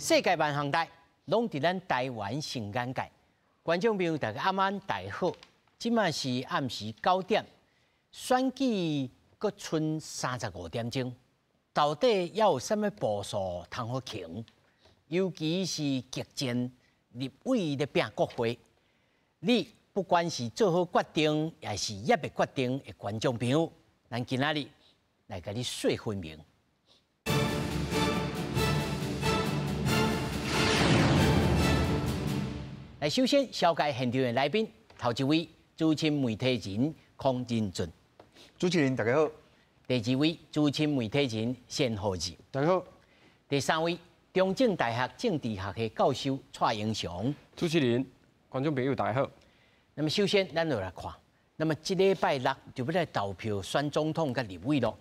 世界万项代，拢伫咱台湾成眼界。观众朋友，大家暗晚大好，即马是暗时9点，选举阁剩35点钟，到底要有啥物步数通好行？尤其是激战立委咧拼国会，你不管是做好决定，还是也未决定的观众朋友，咱今仔日来甲你说分明。 来，首先紹介現場的來賓，頭一位資深媒體人邝仁俊，主持人大家好。第二位資深媒體人謝浩志，大家好。第三位中正大學政治學系教授蔡英雄，主持人、觀眾朋友大家好。那麼首先，咱就來看，那麼這禮拜六就要來投票選總統甲立委咯。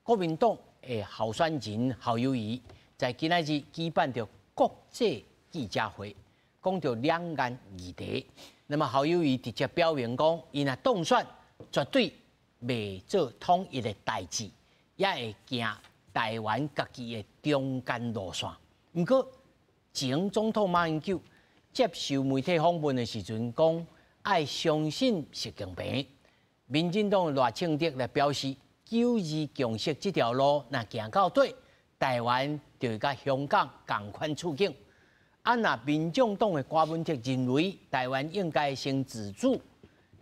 國民黨的候選人侯友宜在今仔日舉辦着國際記者會。 講到兩岸議題，那麼侯友宜直接表明講，伊若當選，絕對未做統一的代志，也會行台灣家己的中間路線。不過，前總統馬英九接受媒體訪問的時陣講，愛相信習近平。民進黨的賴清德來表示，9·2共識這條路若行到底，台灣就會甲香港同款處境。 那民眾黨的郭文哲認為，台灣應該先自主，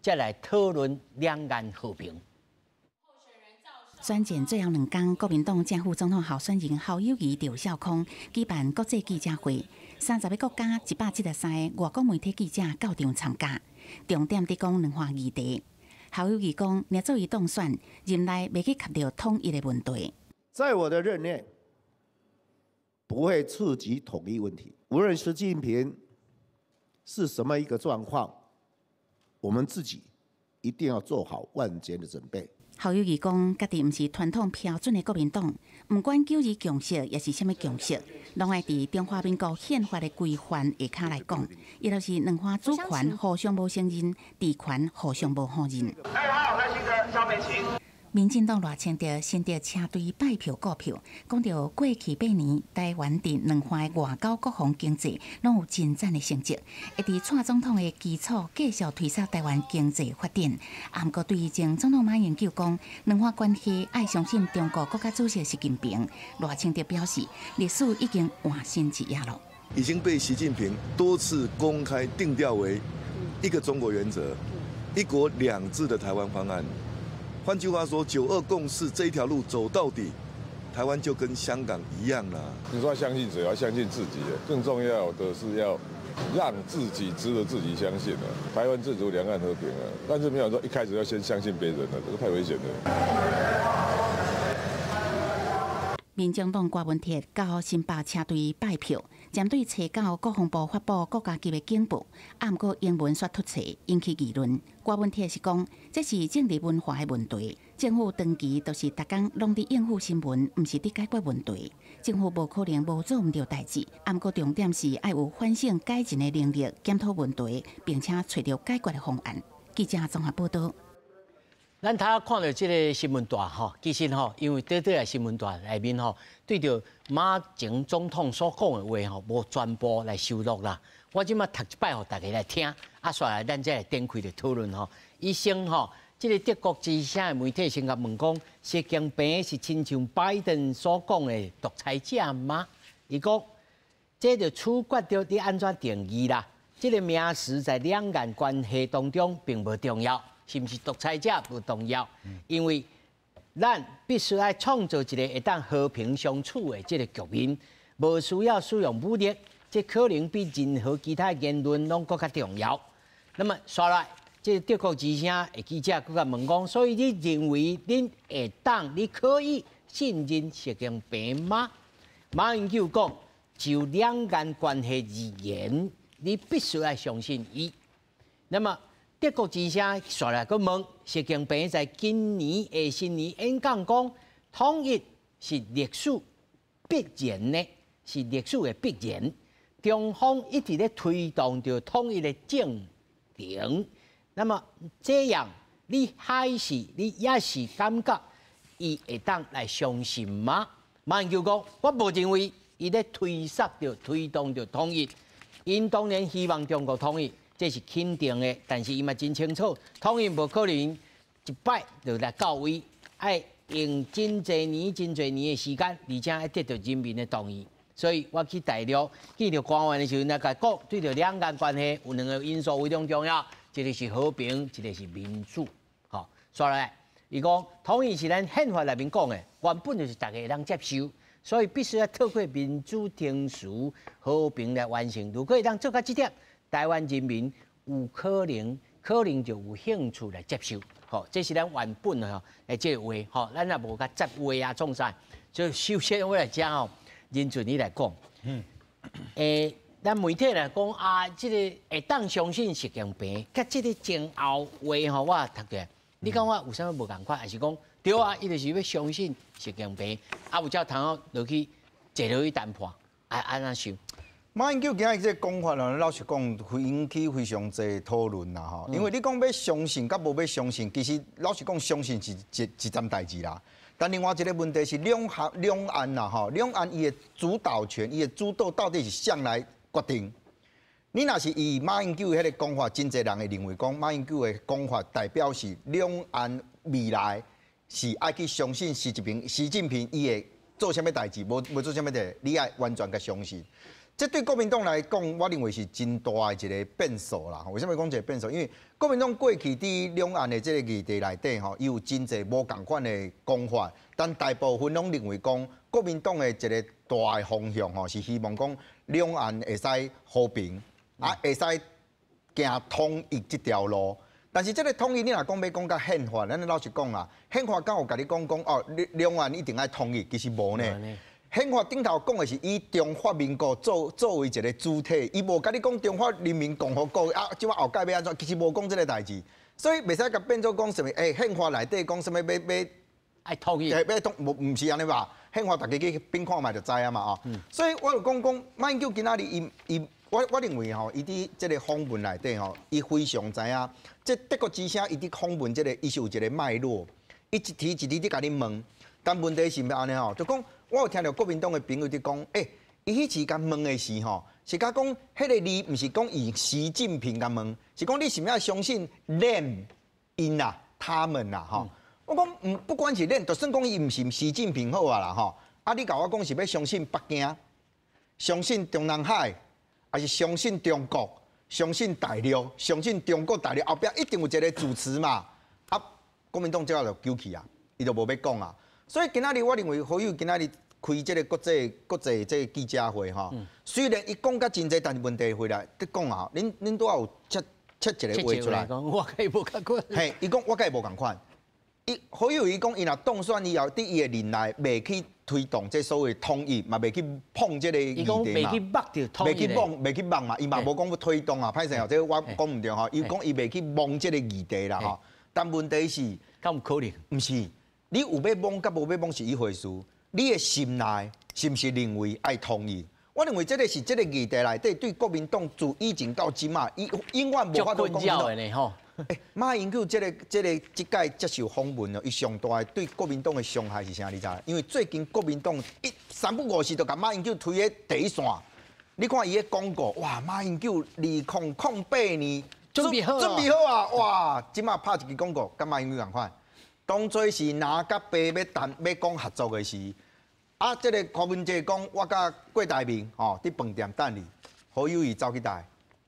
再來討論兩岸和平。選前最後2天，國民黨正副總統候選人侯友宜趙少康舉辦國際記者會，30個國家173個外國媒體記者到場參加，重點在講兩項議題。侯友宜講，若做伊當選，任內未去觸到統一的問題。在我的任內，不會觸及統一問題。 無論習近平是什麼一個狀況，我們自己一定要做好萬全的準備。侯友宜講，家己唔是傳統標準的國民黨，唔管9·2共識也是什麼共識，攏愛佇中華民國憲法的規範下骹來講，亦就是兩方主權互相無承認，地權互相無互認。2號來信的蕭美琴。 民進黨賴清德先得車隊拜票告票，講到過去8年台灣佇兩塊外交國防經濟攏有真讚的成績，會佇蔡總統的基礎繼續推動台灣經濟發展。啊，毋過對於前總統馬英九講兩塊關係愛相信中國國家主席習近平，賴清德表示歷史已經換新一頁了。已經被習近平多次公開定調為一個中國原則、一國兩制的台灣方案。 換句話說，9·2共識這一條路走到底，台灣就跟香港一樣啦。你說要相信誰？要相信自己。更重要的是要讓自己值得自己相信的。台灣自主，兩岸和平啊！但是沒有說一開始要先相信別人了，這個太危險了。 民眾黨郭文哲到新北車隊拜票，針對查到國防部發布國家級的警報，啊，毋過英文說突襲，引起議論。郭文哲是講，這是政治文化的問題。政府長期都是逐工攏佇應付新聞，毋是佇解決問題。政府無可能無做毋到代志，啊，毋過重點是愛有反省改進的能力，檢討問題，並且找到解決的方案。記者綜合報道。 咱睇下看到這個新聞段吼，其實吼，因為短短嘅新聞段內面吼，對着馬前總統所講嘅話吼，無全部來收錄啦。我即馬讀一擺，互大家來聽，啊，煞來咱再來展開嚟討論吼。醫生吼，這個德國之聲嘅媒體先甲問講，習近平是親像拜登所講嘅獨裁者嗎？伊講，這就取決着你安怎定義啦。這個名詞在兩岸關係當中並無重要。 是不是獨裁者不重要，因為咱必須要創造一個會當和平相處的這個局面，無需要使用武力，這可能比任何其他言論攏更加重要。那麼，刷來，這德國之聲的記者佫甲問講，所以你認為恁會當你可以信任習近平嗎？馬英九講，就兩岸關係而言，你必須要相信伊。那麼。 德國之聲刷來個問，習近平在今年的新年演講講，統一是歷史必然的，是歷史的必然。中方一直在推動着統一的進程。那麼這樣，你也是感覺伊會當來相信嗎？馬英九講，我無認為伊咧推动着统一。因当然希望中国统一，这是肯定的，但是伊嘛真清楚，统一无可能一摆就来到位，爱用真侪年的时间，而且爱得到人民的同意。所以我去大陆见到官员的时候，甲讲对着两岸关系有两个因素非常重要，一个是和平，一个是民主。好，说来，伊讲统一是咱宪法内面讲的，原本就是大家会当接受。所以必须要透过民主、程序、和平来完成。如果会当做到这点，台湾人民有可能就有兴趣来接受。好，这是咱原本吼诶这个话，吼，咱也无甲接话啊创啥。所以首先我来讲吼，任准你来讲，咱媒体来讲啊，这个会当相信习近平，甲这个前后话吼，我读着，你讲我有啥物无共款，还是讲？对啊，伊就是要相信习近平，啊，有照通好落去坐落去谈判，安怎想？马英九今日这讲法呢，老实讲，会引起非常侪讨论啦吼。因为你讲要相信，甲无要相信，其实老实讲，相信是一件代志啦。但另外一个问题是两岸啦吼，两岸伊的主导权，伊的主导到底是谁来决定？你若是以马英九迄个讲法，真侪人会认为讲马英九的讲法代表是两岸未来。是爱去相信习近平伊会做啥物代志，无做啥物代，你爱完全甲相信。这对国民党来讲，我认为是真大的一个变数啦。为什么讲一个变数？因为国民党过去伫两岸的这个议题内底吼，伊有真侪无共款的讲法，但大部分拢认为讲国民党的一个大的方向吼，是希望讲两岸会使和平，会使行统一这条路。但是这个统一，你若讲要讲到宪法，咱老实讲啦，宪法敢有甲你讲哦，两岸一定要统一，其实无呢。宪法顶头讲的是以中华民国作为一个主体，伊无甲你讲中华人民共和国啊，即摆后盖要安怎，其实无讲这个代志，所以袂使甲变做讲什么，宪法内底讲什么要爱统一，要统，唔是安尼吧？宪法大家去并看卖就知啊嘛哦。所以我就讲马英九今仔日伊。我认为吼，伊伫即个访问内底吼，伊非常知影，即德国之声伊伫访问即个，伊是有一个脉络，伊一题一题伫甲你问，但问题是安尼吼，就讲我有听到国民党的朋友伫讲，伊迄时甲问的是吼，是甲讲迄个字，毋是讲以习近平甲问，是讲你是毋要相信 them 因啦，他们啦吼。我讲不管是 them，就算讲伊毋是习近平好啊啦吼，啊你甲我讲是要相信北京，相信中南海。还是相信中国，相信大陆，相信中国大陆后壁一定有一个主持嘛？啊，国民党即下就丢弃啊，伊就无要讲啊。所以今仔日我认为好友今仔日开即个国际即个记者会吼，虽然伊讲甲真济，但是问题回来，你讲啊，恁都要有切一个话出来。我甲伊无共款。嘿，伊讲我甲伊无共款。好友伊讲，伊若当选以后，伫伊的任内未去推动这所谓统一，嘛未去碰这个议题嘛。伊讲未去绑着统一。未去碰嘛，伊嘛无讲要推动啊。歹势哦，这我讲唔对吼。伊讲伊未去碰这个议题啦吼。但问题是，敢有可能？唔是，你有要碰，甲无要碰是一回事。你的心内是毋是认为爱统一？我认为这个是这个议题内底对国民党自以前到今嘛，伊永远无法度讲到。马英九这届接受访问哦，伊上大的对国民党的伤害是啥？你知？因为最近国民党三不五时就把马英九推喺第一线。你看伊嘅广告，哇！马英九2008年准备好啊！哇！即马拍一支广告，甲马英九同款，当作是拿甲爸要讲合作的事。啊，这个柯文哲讲，我甲郭台铭哦，伫饭店等你，好友伊走去台。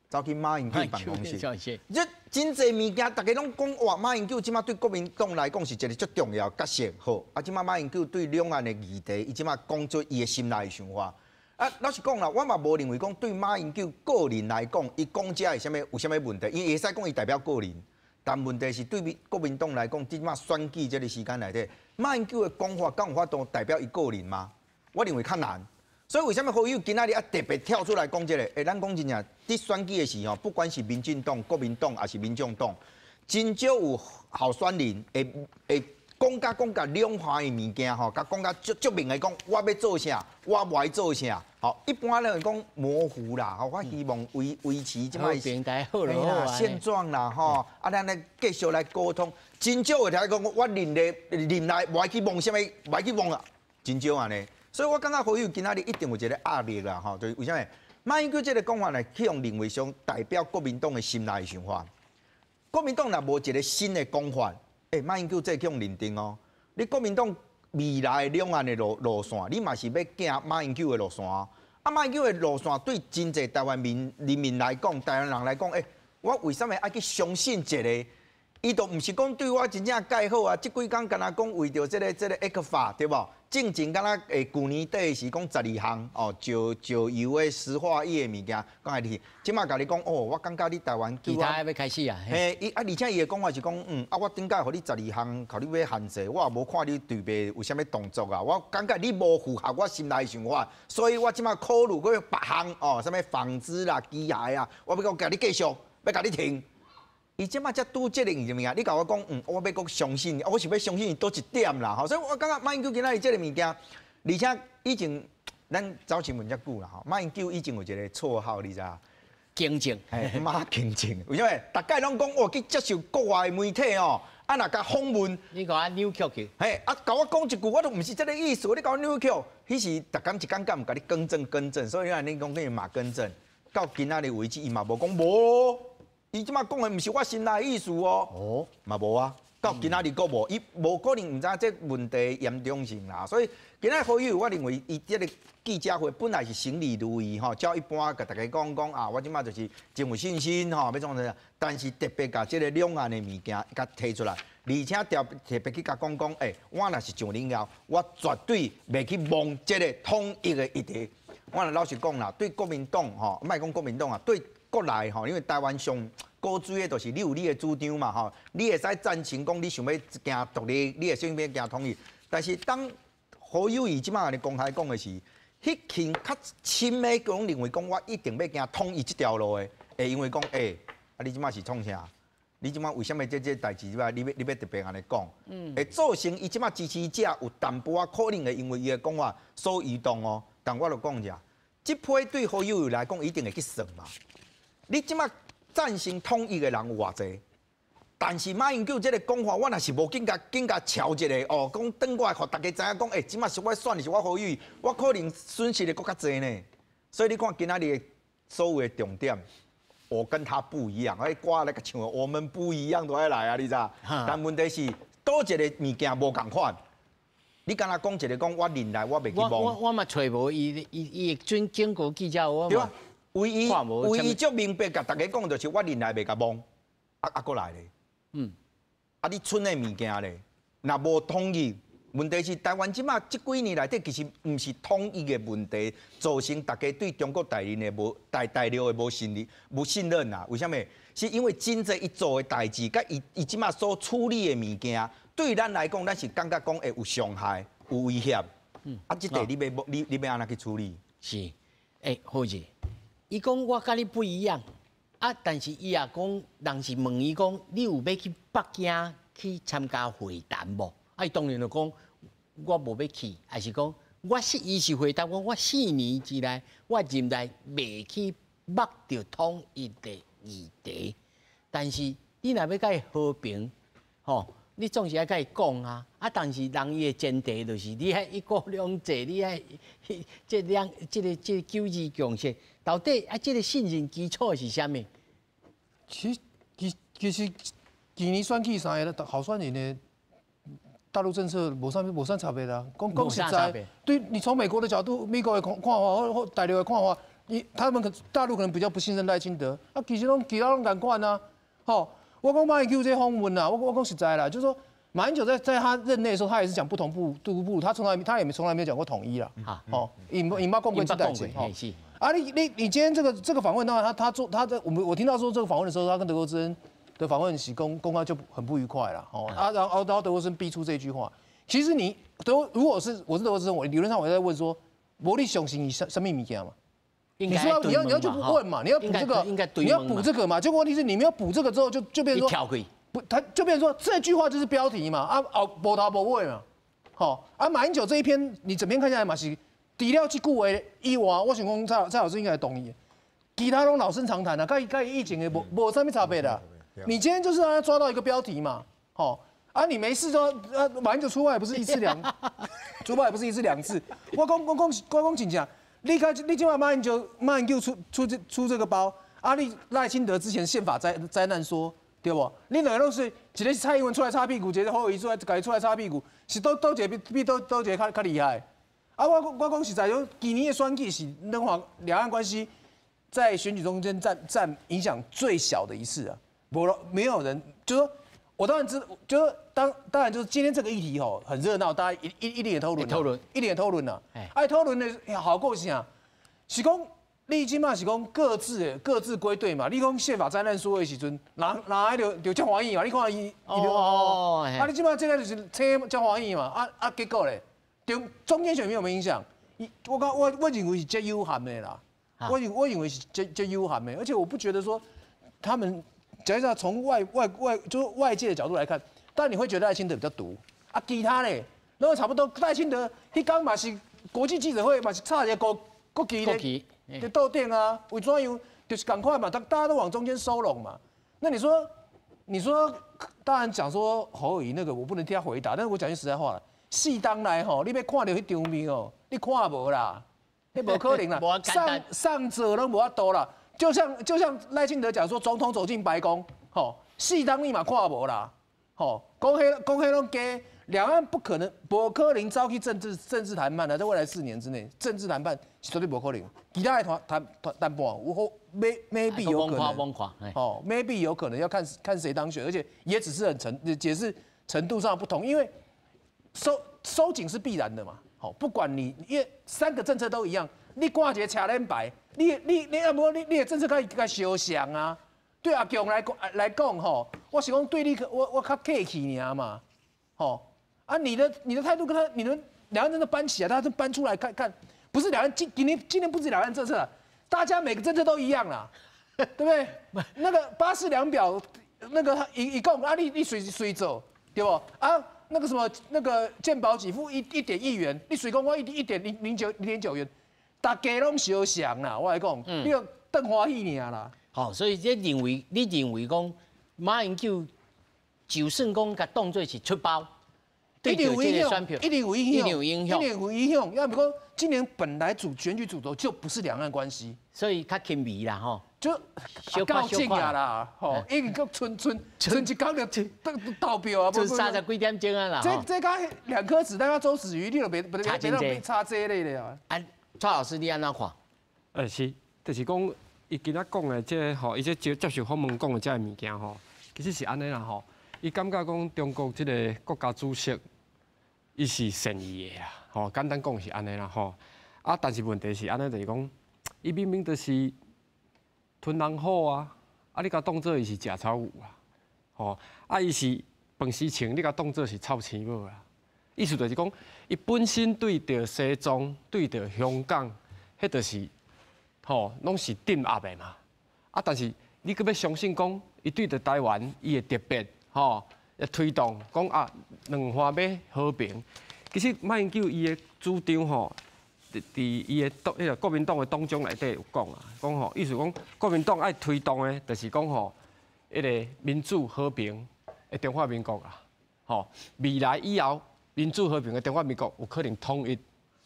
走去马英九办公室，这真侪物件，大家拢讲哇，马英九即马对国民党来讲是一个最重要角色。好，啊，即马马英九对两岸的议题，伊即马讲出伊的心内的想法。啊，老实讲啦，我嘛无认为讲对马英九个人来讲，伊讲这有啥物问题？伊会使讲伊代表个人，但问题是对国民党来讲，即马选举这个时间内底，马英九的讲法，敢有法度代表伊个人吗？我认为较难。所以为什么好友今仔日特别跳出来讲这个？咱讲真正，伫选举的时候，不管是民进党、国民党还是民众党，真少有候选人会讲甲两派的物件吼，甲讲甲足明的讲，我要做啥，我无爱做啥。好，一般人讲模糊啦，吼，我希望维持即摆现状啦，吼，啊，咱来继续来沟通。真少会听讲，我任内无爱去望啥物，无爱去望啊，真少安尼。所以我感觉侯友今仔日一定有一个压力啦，吼，就是为什么？马英九这个讲法呢，去用认为上代表国民党的心内想法。国民党若无一个新的讲法，马英九这去用认定哦。你国民党未来两岸的路线，你嘛是要行马英九的路线啊？马英九的路线对真侪台湾人民来讲，台湾人来讲，我为什么爱去相信一个？伊都毋是讲对我真正介好啊！即几工敢若讲为着这个 X 法对无？正经敢若去年底是讲12项哦，石油的石化业物件讲下去，即马甲你讲哦，我感觉你台湾其他要开始啊。而且伊的讲法是讲我顶解互你12项，互你要限制，我也无看你对面有啥物动作啊，我感觉你无符合我心内想法，所以我即马考虑个别项哦，啥物纺织啦、机械啊，我要甲你继续，要甲你停。伊即马才拄这个物件，你甲我讲，我要搁相信，我是要相信伊多一点啦，吼，所以我感觉马英九今仔日这个物件，而且以前咱早新闻遮久啦，吼，马英九以前有一个绰号，你知影？经济，马经济，为什么？大概拢讲去接受国外媒体哦，若甲访问，你甲我扭曲去，甲我讲一句，我都毋是这个意思，你甲我扭曲，迄时逐工一工敢毋甲你更正，所以你讲跟伊嘛更正，到今仔日为止，伊嘛无讲无。伊即马讲的毋是我心内意思哦，嘛无啊，到今仔日佫无，伊无可能毋知这问题严重性啦，所以今仔侯友，我认为伊这个记者会本来是成立如意吼，照一般甲大家讲啊，我即马就是真有信心吼，要创啥，但是特别甲这个两岸的物件甲提出来，而且特别去甲讲，我若是上领了，我绝对袂去忘这个统一的议题。我老实讲啦，对国民党吼，莫讲国民党啊，对。国内吼，因为台湾上高追的就是你有你的主张嘛吼，你会使赞成讲你想要行独立，你会想要行统一。但是当侯友宜即摆安尼公开讲的是，迄群较深的讲认为讲我一定要行统一这条路的，会因为讲你即摆是创啥？你即摆为什么这代志你要特别安尼讲？会造成伊即摆支持者有淡薄仔可能会因为伊的讲话所移动哦。但我就讲者，这批对侯友宜来讲一定会去算嘛。你即马赞成统一的人有偌济？但是马英九这个讲法，我若是无紧甲瞧一个哦，讲等我来，互大家知影讲，即马是我选的是我侯友宜，我可能损失的更较济呢。所以你看今仔日所有的重点，我跟他不一样，歌来个唱，我们不一样都爱来啊，你知？但问题是，多一个物件无共款。你敢若讲一个讲我认来，我袂去忘。我嘛找无伊准经过记者我嘛。唯一足明白甲大家讲，就是我认来袂甲忘，过来咧。你剩的物件咧，若无统一，问题是台湾即马即几年来底，其实毋是统一的问题，造成大家对中国大陆的大陆的无信任啊。为什么？是因为真济伊做的代志，甲伊即马所处理的物件，对咱来讲，咱是感觉讲会有伤害、有威胁。即块你要安怎去处理？是，好姐。伊讲我甲你不一样，但是伊也讲，人是问伊讲，你有要去北京去参加会谈无？伊当然就讲，我无要去，还是讲，伊是回答我4年之内，我认为袂去擘着统一的议题。但是你若要甲伊和平，吼，你总是要甲伊讲啊。但是人伊的前提就是你迄一国两制，你迄这个九二共识。到底这个信任基础是啥物？其实今年选举3个候选人的大陆政策无啥差别啦。讲实在，对你从美国的角度，美国的看法或大陆的看法，大陆可能比较不信任赖清德，其他拢敢管啊。我讲马英九这访问啊，我讲实在啦，就是说马英九在他任内的时候，他也是讲不同步，他从来没有讲过统一啦。伊冇讲过这代志。你今天这个访问，当然我听到说这个访问的时候，他跟德国之恩的访问是公开就很不愉快了。然后德国之恩逼出这句话。其实如果我是德国之恩，我理论上我在问说，魔力雄心什么物件嘛？你说你要去问嘛？你要补这个，你要补这个嘛？结果问题是你们要补这个之后，就变成说，他就变成说这句话就是标题嘛，无头无尾嘛。马英九这一篇，你整篇看下来嘛是。除了这句话以外，我想讲蔡老师应该会同意，其他拢老生常谈啊，跟以前的无啥物差别的。你今天就是让他抓到一个标题嘛，你没事说马英九出外不是一次两，主保也不是一次两次。我讲真正，你今晚马英九出这个包，啊，你赖清德之前宪法灾难说。 对不？你两个都是，一个是蔡英文出来擦屁股，一个侯友宜出来擦屁股，是都一个比都一个较厉害。啊，我讲实在，就今年的选举是两岸关系在选举中间占影响最小的一次啊。没有人，就说我当然就是当然就是今天这个议题吼很热闹，大家一定也讨论，一定也讨论啦。哎，讨论的好过啥？是讲。 你即马是讲各自归队嘛？你讲宪法灾难说的时阵，哪就叫欢喜嘛？你看伊啊，你即马这个就是车叫欢喜嘛？结果咧，中间选民有没有影响？我认为是最有限的啦。我认为是最有限的，而且我不觉得说他们，假如从就是外界的角度来看，当然你会觉得赖清德比较毒啊，其他咧，然后差不多赖清德迄天嘛是国际记者会嘛是差一个国旗咧。 就斗电啊，为怎样？就是赶快嘛，大家都往中间收拢嘛。那你说，当然讲说侯友宜那个我不能替他回答，但是我讲句实在话了，戏当来吼，你要看到迄张面哦，你看无啦，那无可能啦，上者都无法度啦。就像赖清德讲说，总统走进白宫，吼，戏当立马看无啦，吼，讲迄拢假。 两岸不可能召开政治谈判的，在未来4年之内，政治谈判是绝对不可能。其他的谈判，我 maybe 有可能，哦 ，maybe 有可能要看谁当选，而且也只是也是程度上不同，因为收紧是必然的嘛。好，不管你因为3个政策都一样，你挂一个车轮牌，你要不你的政策该相像啊。对阿强来讲吼，我是讲对你我较客气尔嘛，吼。 啊，你的态度跟你们两岸真的搬起来，大家都搬出来看，不是两岸今天不止两岸政策了，大家每个政策都一样啦，对不对？那个巴士量表，那个一共啊，你随走，对不？啊，那个什么那个健保给付1.1亿元，你随讲我1.09元，大家拢相像啦，我来讲，你要邓欢喜尔啦。好，所以你认为讲马英九就算讲甲当作是出包。 一定有影响，一定有影响。要不过今年本来选举主轴就不是两岸关系，所以较轻微啦吼，就较近呀啦，吼，已经够春一刚就投票啊，剩30几点钟啊啦。这刚2颗子弹要周子瑜，你就别让差这类的啊。啊，蔡老师你安怎看？是，就是讲伊今仔讲的这吼，伊这接受访问讲的这个物件吼，其实是安尼啦吼。伊感觉讲中国这个国家主席。 伊是善意的啦，吼，简单讲是安尼啦，吼。啊，但是问题是安尼，就是讲，伊明明就是吞人好啊，啊，你甲当做伊是食草牛啊，吼，啊，伊是饭时穿，你甲当做是臭青母啦。意思就是讲，伊本身对着西藏、对着香港，迄就是吼，拢是镇压的嘛。啊，但是你搁要相信讲，伊对着台湾，伊会特别吼。 要推动讲啊，两方要和平。其实马英九伊的主张吼，伫伊的迄个国民党的党章内底有讲啊，讲吼，意思讲国民党爱推动的，就是讲吼，迄个民主和平的中华民国啦。吼，未来以后民主和平的中华民国有可能统一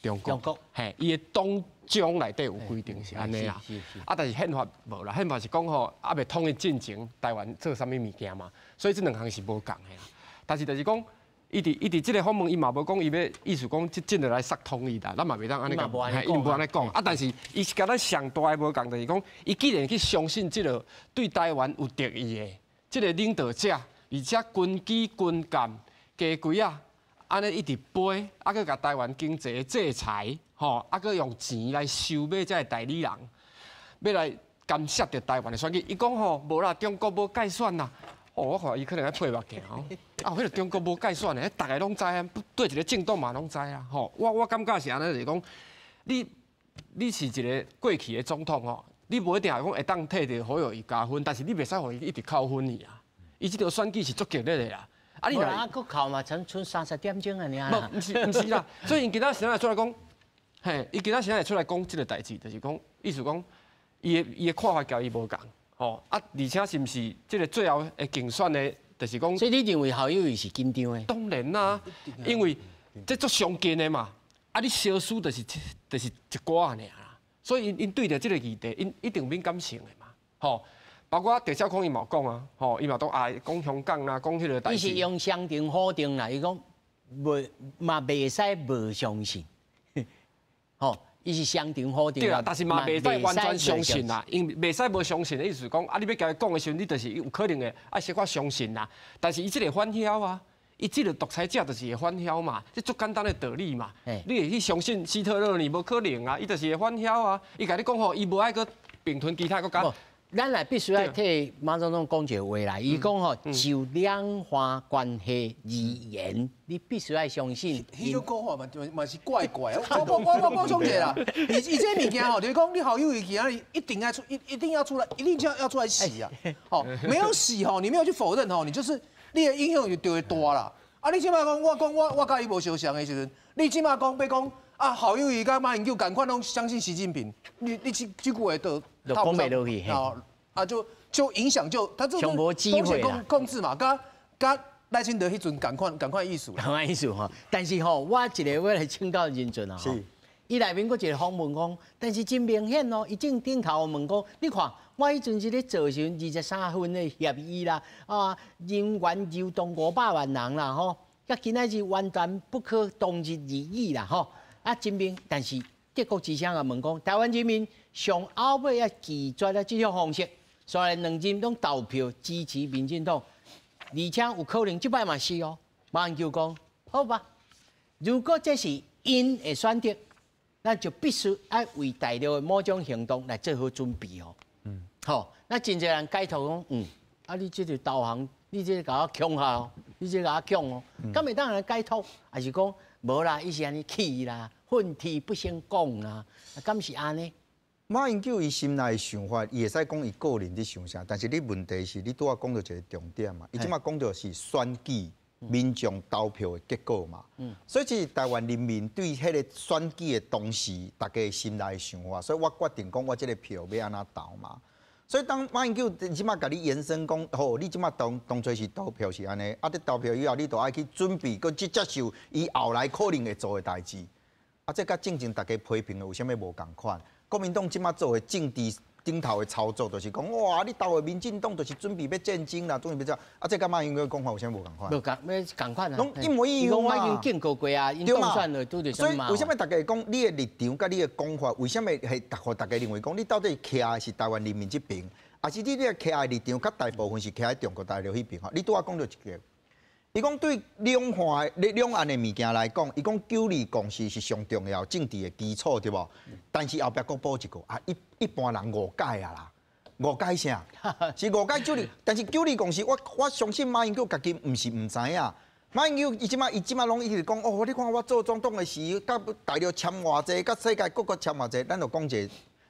中国。嘿，伊的党章内底有规定是安尼啦。啊，但是宪法无啦，宪法是讲吼，还未统一进前，台湾做啥物物件嘛。 所以这2项是无共的啦，但是就是讲，伊伫这个访问，伊嘛无讲伊要意思讲真的来杀统一啦，咱嘛袂当安尼讲，伊无安尼讲啊。但是伊是甲咱上大的无共，就是讲，伊既然去相信这个对台湾有敌意的这个领导者，而且军机军舰加规啊，安尼一直飞，啊，佮甲台湾经济制裁，吼，啊，佮用钱来收买这个代理人，要来干涉着台湾的选举。伊讲吼，无啦，中国无介选啦。 哦，我看伊可能喺配目镜哦。啊，迄个中国无介选的，大家拢知啊，对一个政党嘛拢知啊。吼，我感觉是安尼，就是讲，你是一个过去的总统吼，你无一定讲会当摕到好友伊加分，但是你袂使互伊一直扣分去啊。伊即条选举是足激烈的啦。啊，你若佫扣嘛，剩30点钟啊，尔。毋是啦，所以因今仔时仔出来讲，嘿，伊今仔时仔出来讲即个代志，就是讲，意思讲，伊的看法甲伊无共。 哦啊，而且是毋是即个最后的竞选的，就是讲，所以你认为侯友宜是紧张的？当然啦，因为这足上近的嘛。啊，你小输就是一寡尔啦。所以因对着这个议题，因一定敏感性的嘛。吼，包括赵少康伊嘛讲啊，吼，伊嘛都讲香港啦，讲迄个代志。伊是用相定否定啦，伊讲袂使无相信。吼，伊是相定否定。对啦，但是嘛袂使完全相信啦，因袂使无相信的意思讲，啊，你要甲伊讲的时候，你就是有可能的爱小可相信啦。但是伊即个反晓啊，伊即个独裁者就是会反晓嘛，这足简单的道理嘛。你会去相信希特勒呢？无可能啊，伊就是会反晓啊。伊甲你讲吼，伊无爱去并吞其他国家。咱来必须要替马总统讲一个话啦，伊讲吼，就两岸关系而言，你必须要相信。迄种讲法嘛是怪怪。我补充一下啦，伊这物件吼，就是讲你好友其他一定要出来，一定要出来洗啊。好，没有洗吼，你没有去否认吼，你就是你的影响就会大啦。啊，你即摆讲我甲伊无相像的时阵，你即摆讲要讲啊，好友伊甲马英九赶快拢相信习近平，你这句话都讲袂落去，就影响他这个风险控制嘛，甲赖清德迄阵赶快意思，赶快意思吼。但是吼，我一个要来请教认真啊，是，伊内面佫一个访问讲，但是真明显哦，伊正顶头问讲，你看我迄阵是咧做时23份的协议啦，啊，人员流动500万人啦，吼，甲今仔日完全不可同日而语啦，吼，啊，真明，但是德国之声也问讲，台湾人民上后尾要拒绝了这种方式。所以两人拢投票支持民进党，而且有可能即摆嘛是哦。马英九讲，好吧，如果这是因的选择，那就必须要为大陆的某种行动来做好准备哦。好，那真侪人解读讲，啊，你这个导航，你这个甲我强下哦，你这个甲我强哦，咁会当人解读，还是讲无啦，伊是安尼气啦，愤气不先讲啦，咁是安尼？马英九伊心内的想法，伊会使讲伊个人伫想啥，但是你问题是你拄仔讲到一个重点嘛，伊即马讲到是选举民众投票的结果嘛，所以这是台湾人民对迄个选举的同时，大家心内的想法，所以我决定讲我这个票要安怎投嘛。所以当马英九即马甲你延伸讲，吼，你即马当初是投票是安尼，啊，你投票以后，你就爱去准备，佮去接受伊后来可能会做的代志，啊，这甲正大家批评的有啥物无共款？国民党即马做的政治顶头的操作，就是讲哇，你投的民进党就是准备要战争啦，准备要这，啊，这甲马英九讲法有啥无共款？无共款啊，拢一模一样嘛。我已经见过过啊，因当选了拄着什么？所以为什么大家讲你的立场甲你的讲法，为什么会互大家认为讲你到底徛的是台湾人民这边，还是你徛的立场，较大部分是徛在中国大陆迄边？吼，你拄仔讲到一个。伊讲对两岸的物件来讲，伊讲九二共识是上重要政治的基础，对无？但是后壁佫补一句啊，一般人误解啊啦，误解啥？是误解九二，但是九二共识，我相信马英九家己毋是毋知影。马英九伊即马拢一直讲哦，你看我做总统的时，甲大陆签偌济，甲世界各国签偌济，咱就讲者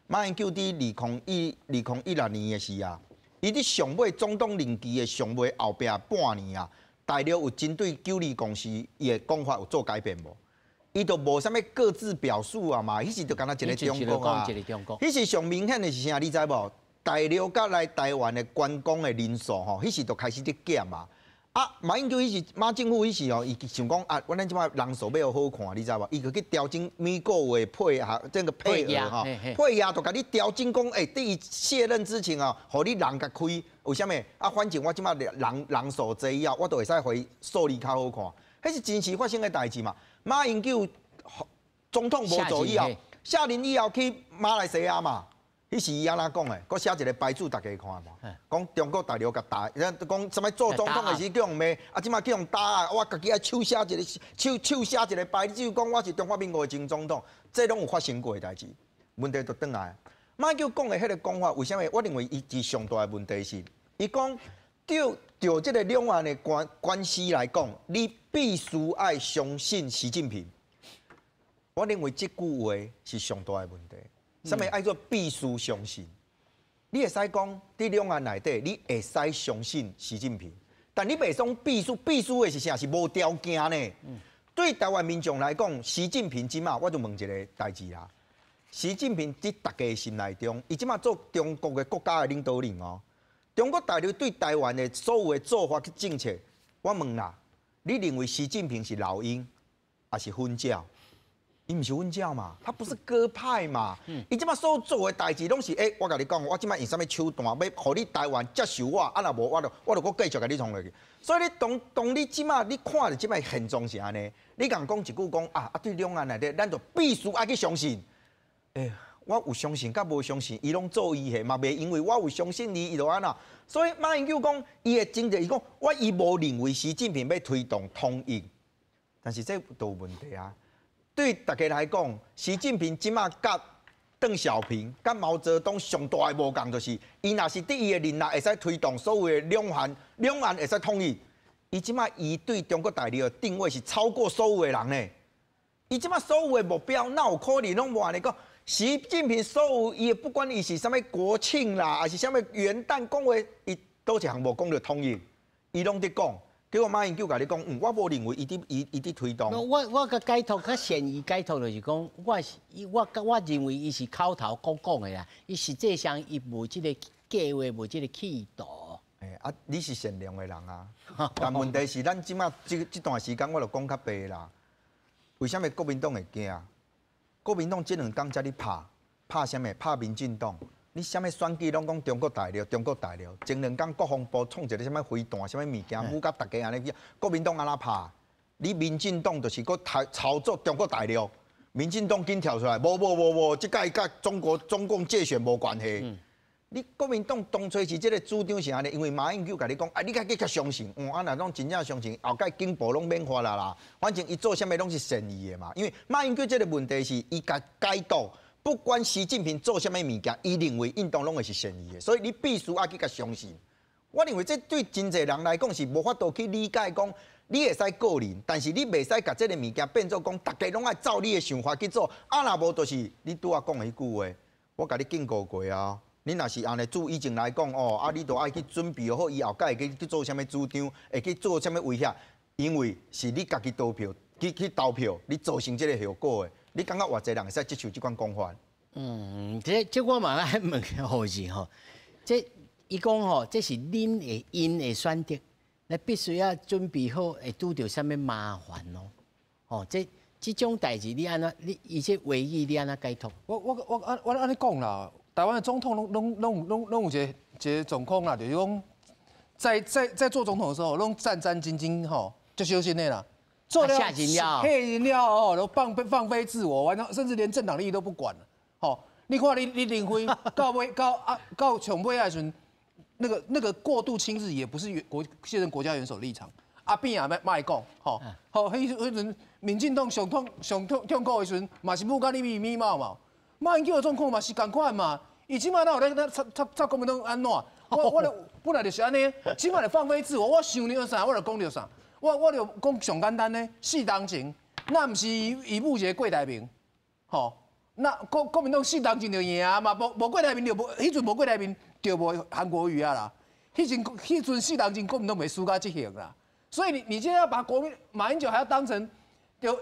马英九伫2016年的时啊，伊伫上尾总统任期的上尾后壁半年啊。大陆有针对九二共识伊的讲法有做改变无？伊都无啥物各自表述啊嘛，迄时就敢若一个中国啊，迄时上明显的是啥？你知无？大陆甲来台湾的观光的人数吼，迄时就开始伫减啊。啊，马英九迄时马政府迄时哦，伊想讲啊，咱即摆人数要好看，你知无？伊就去调整美国话配合，这个配额哈，配额就甲你调整讲，伫伊卸任之前哦，互你人甲开，为虾米？啊，反正我即摆人数济以后，我都会使回数理较好看，迄是真实发生的代志嘛。马英九总统无做以后，下任以后去马来西亚嘛。迄时伊安怎讲诶？佫写一个牌子，大家看嘛。讲中国大陆甲打，讲什么做总统诶时叫用骂，啊，即马叫用打啊！我家己爱手写一个手写一个牌子，讲我是中华民国诶前总统，这拢有发生过诶代志。问题就转来，马英九讲诶迄个讲法，为什么？我认为伊是上大诶问题是，伊讲就这个两岸诶关系来讲，你必须爱相信习近平。我认为这句话是上大诶问题。什么叫做必须相信？你会使讲伫两岸内底，你会使相信习近平，但你袂讲必须的是啥？是无条件呢？对台湾民众来讲，习近平即马我就问一个代志啦。习近平伫大家心内中，伊即马做中国的国家的领导人哦。中国大陆对台湾的所有的做法去政策，我问啦，你认为习近平是老鹰，还是分教？伊唔是分教嘛，他不是鸽派嘛。伊即摆所做的代志拢是，我甲你讲，我即摆用啥物手段，要互你台湾接受我，若无我就搁继续甲你冲落去。所以你当你即摆你看着即摆现状是安尼，你共讲一句讲对两岸内底，咱就必须爱去相信。我有相信甲无相信，伊拢做伊的嘛，袂因为我有相信伊就安那。所以马英九讲，伊的政治，伊讲伊无认为习近平要推动统一，但是这都有问题啊。对大家来讲，习近平即马甲邓小平、甲毛泽东上大的无共，就是伊若是伫伊的任内会使推动所有的两岸会使统一，伊即马伊对中国大陆的定位是超过所有的人呢。伊即马所有的目标，哪有可能拢无安尼讲？习近平所有伊不管伊是啥物国庆啦，还是啥物元旦讲话，伊倒一项无讲到统一，伊拢伫讲。结果马英九甲你讲，我无认为伊伫推动。我个解读较善意解读就是讲，我认为伊是口头讲的啦，伊实际上伊无即个计划，无即个企图。你是善良的人啊，但问题是咱即马这段时间我就讲较白啦。为什么国民党会惊？国民党这2天才咧拍啥物？拍民进党。你啥物选举拢讲中国大陆，前2天国防部创一个啥物飞弹，啥物物件，舞甲大家安尼，国民党安怎拍？你民进党就是搁操作中国大陆，民进党紧跳出来，无，即届甲中共借选无关系。你国民党当初是这个主张是安尼，因为马英九甲你讲，你较相信，若拢真正相信，后届警报拢免发啦，反正伊做啥物拢是善意的嘛。因为马英九这个问题是伊甲解读。不管习近平做啥物物件，伊认为印度拢会是善意的，所以你必须爱去甲相信。我认为这对真侪人来讲是无法度去理解，讲你会使个人，但是你袂使甲这个物件变做讲，大家拢爱照你的想法去做。若无就是你拄仔讲的迄句话，我甲你警告过啊。你若是安尼，自以前来讲你都爱去准备好，以后该会去做啥物主张，会去做啥物威胁，因为是你家己投票，去投票，你造成这个效果的。你感觉偌济人会使接受这款讲法？这我嘛爱问好事吼。这伊讲这是因的选择，那必须要准备好，会拄到啥物麻烦咯。这种代志你安怎？伊这唯一你安怎解读？我安尼讲啦，台湾的总统拢有一个状况啦，就是讲在做总统的时候，拢战战兢兢就小心的啦。做了下人了都放飞自我，甚至连政党利益都不管了。你看你林辉到上尾啊时，那个过度亲日也不是现任国家元首立场。阿扁也卖讲，迄阵民进党上痛苦的时阵，嘛是不甲你咪嘛。马英九的状况嘛是同款嘛，伊即马哪有咧插国民党安怎？我本来就是安尼，即马就放飞自我，我想到啥我就讲到啥。我就讲上简单呢，四当前，那毋是伊母一个郭台铭，那国民党四当前就赢啊嘛，无郭台铭就无，迄阵无郭台铭就无韩国瑜啊啦，迄阵四当前国民党袂输到这样啦，所以你现在要把马英九还要当成就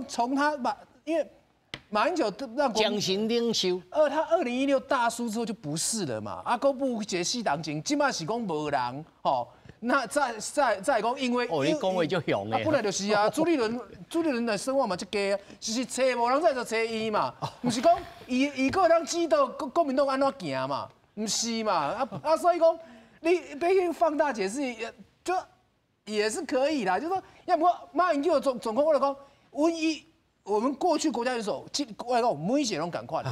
从他把，因为马英九让江型领袖，他2016大输之后就不是了嘛，国不解四当前，即马是讲无人那再讲，因为你讲话就凶诶，本来就是啊，朱立伦的声望嘛，这个就是找无人再就找伊嘛，不是讲伊个人指导国民党安怎行嘛，不是嘛，所以讲你去放大解释也是可以啦，就是说，要不马英九的总统我就讲，我们过去国家元首，我来讲每一个拢赶快。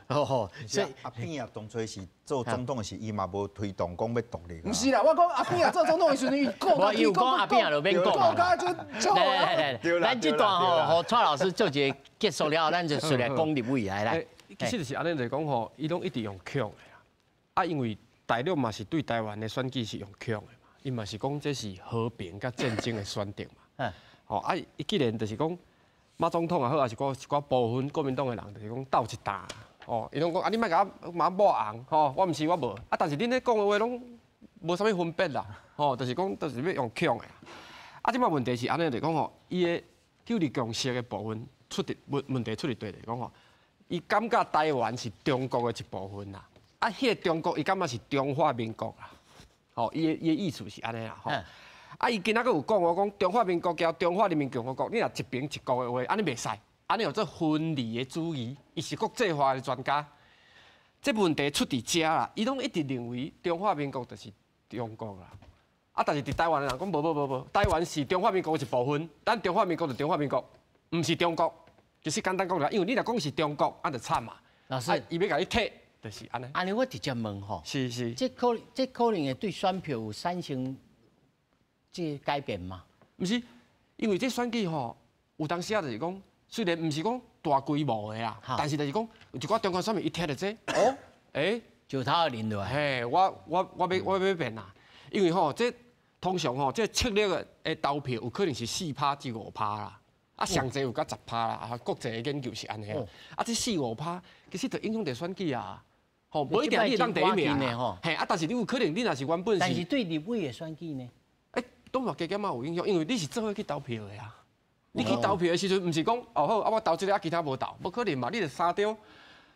所以阿扁啊，当初是做总统的时，伊嘛无推动讲要独立。不是啦，我讲阿扁啊做总统的时阵，伊讲阿扁就免讲啦。来，咱这段和蔡老师做一个结束了，咱就出来讲立委来。其实就是安尼来讲伊拢一直用强的啦。因为大陆嘛是对台湾的选举是用强的嘛，伊嘛是讲这是和平甲战争的选择嘛。伊既然就是讲马总统也好，还是一寡部分国民党的人，就是讲斗一打。伊拢讲你莫甲我抹红，我毋是我无，但是恁咧讲的话拢无啥物分别啦，就是讲就是要用强的。即摆问题是安尼，就讲伊的九二共识的部分问题出伫对，就讲伊感觉台湾是中国的一部分啦，迄个中国伊感觉是中华民国啦，伊的意思是安尼啦，啊，伊今仔个有讲我讲中华民国交中华人民共和国，你若一边一国的话，安尼袂使，安尼有做分离的主义。伊是国际化的专家，这问题出伫遮啦。伊拢一直认为中华民国就是中国啦。啊，但是伫台湾的人讲无，台湾是中华民国的一部分，咱中华民国就中华民国，毋是中国。就是简单讲啦，因为你若讲是中国，啊就惨嘛。老师，伊要甲你退，就是安尼。安尼我直接问吼，是，这可能会对选票有产生这改变吗？毋是，因为这选举吼，有当时啊就是讲，虽然毋是讲大规模的啦，但是就是讲有一寡中国选民一听到这，就他认落来。嘿，我要变啦，因为吼，这通常吼，这策略的投票有可能是4%至5%啦，啊上济有到10%啦，啊国际的研究是安尼啊，啊这4-5%其实就影响着选举啊，吼，无一定你当第一名啊，嘿啊，但是你有可能你若是原本是，但是对立委的选举呢？都嘛加减嘛有影响，因为你是做伙去投票的啊。你去投票的时阵，毋是讲哦好，啊我投这个啊其他无投，无可能嘛。你着三张，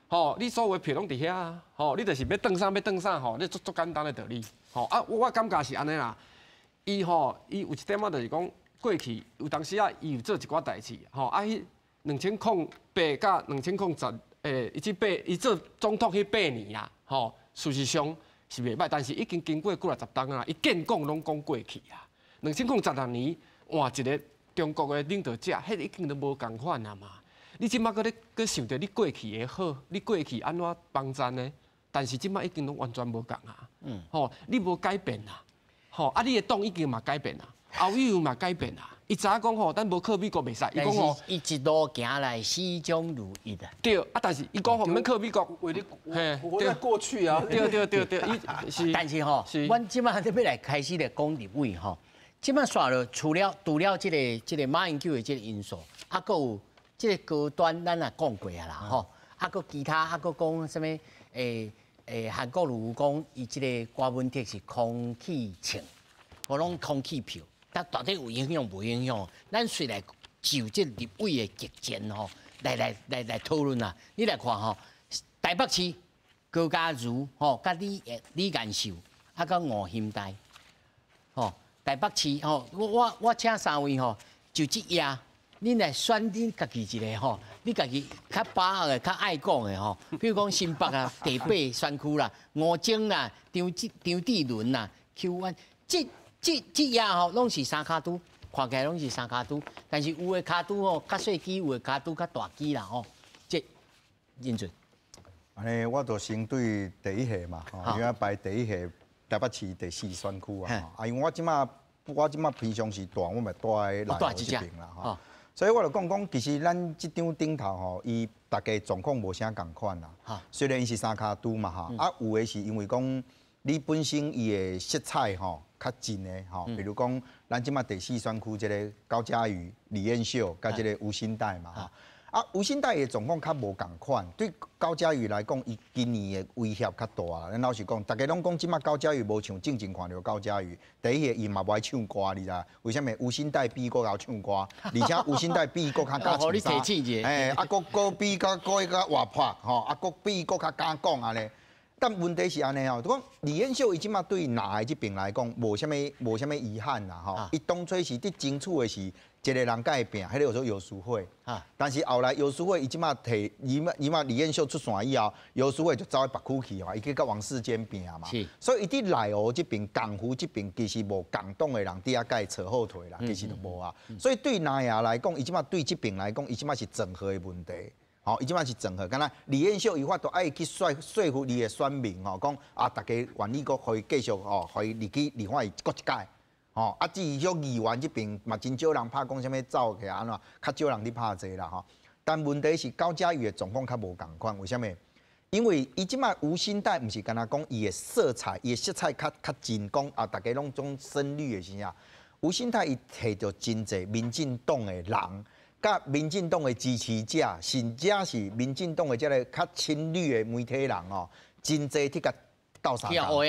吼，你所有的票拢伫遐啊，吼，你就是要登啥，吼，你足简单的道理，吼啊，我感觉是安尼啦。伊有一点仔就是讲，过去有当时啊，伊有做一寡代志，吼啊，迄2008甲2010，伊做总统迄8年啊，吼，事实上是袂歹，但是已经经过几啊十冬啊，伊建讲拢讲过去啊。2016年换一个中国的领导者，迄已经都无共款啊嘛。你即摆搁想着你过去的好，你过去安怎帮战呢？但是即摆已经拢完全无共啊。吼，你无改变啊。吼，啊，你的党已经嘛改变啊，侯友嘛改变啊。伊早讲吼，咱无靠美国袂使。伊讲吼，伊一路行来始终如一的。对，啊，但是伊讲吼，免靠美国。为你活在过去啊。对，伊是。但是吼，阮即摆要来开始来讲立委吼。即摆煞了，除了即个马英九的即个因素，啊，搁有即个高端，咱也讲过啊啦，吼，啊，搁其他，啊，搁讲什么？韩国如讲，伊即个郭文铁是空气秤，我拢空气票，但到底有影响无影响？咱随来就即立委的极简吼，来讨论啊！你来看吼，台北市高嘉瑜吼，甲李延寿，啊，甲吴欣岱，吼。台北市吼，我请三位吼，就即夜，恁来选恁家己一个吼，你家己较把握的、较爱讲的吼，比如讲新北啊、第8选区啦、五井啦、张志伦啦、Q1，即夜吼，拢是三卡都，看起来拢是三卡都，但是有的卡都吼较细机，有的卡都较大机啦吼，即认准。安尼我就先对第一下嘛，吼，因为排第一下。台北市第4选区啊，因为我即马平常时住，我咪住喺内湖这边啦，吼，所以我就讲，其实咱即张顶头吼，伊大家状况无啥共款啦。虽然伊是三卡都嘛，哈，啊有诶是因为讲你本身伊诶色彩吼较真诶，吼，比如讲咱即马第4选区即个高嘉瑜、李彦秀，甲即个吴欣岱嘛，哈。啊，吴欣岱的状况较无共款，对高嘉瑜来讲，伊今年的威胁较大啊。咱老实讲，大家拢讲即马高嘉瑜无像正经看到高嘉瑜，第一个伊嘛无爱唱歌，你知？为什么？吴欣岱比佫晓唱歌，而且吴欣岱比佫较敢唱衫，啊佫比佫活泼，吼，啊佫比佫较敢讲安尼。但问题是安尼吼，讲李彦秀伊即马对哪个这边来讲，无啥物遗憾啦，吼，伊当初是伫争取的是一个人甲伊拼，迄个叫做游淑慧，但是后来游淑慧伊即马摕伊嘛李彦秀出线以后，游淑慧就走去别区去嘛，伊去甲王世坚拼嘛，所以伊伫内湖这边、港湖这边其实无共党的人伫遐甲伊扯后腿啦，其实就无啊。所以对南亚来讲，伊即马对这边来讲，伊即马是整合的问题。吼，伊即摆是整合，敢若李彦秀伊法度爱去说服你的选民吼，讲啊，大家愿意可以继续吼，可以入去立法院搁一届，吼啊，至于说议员这边嘛真少人拍讲啥物走起安怎，较少人伫拍这啦吼。但问题是高嘉瑜的状况较无共款，为什么？因为伊即摆吴欣岱毋是敢若讲伊的色彩，伊的色彩较真，讲啊，大家拢种深绿的是啥？吴欣岱伊摕着真侪民进党的人。甲民进党的支持者，甚至是民进党的这个较亲绿的媒体人哦，真侪去甲斗相共。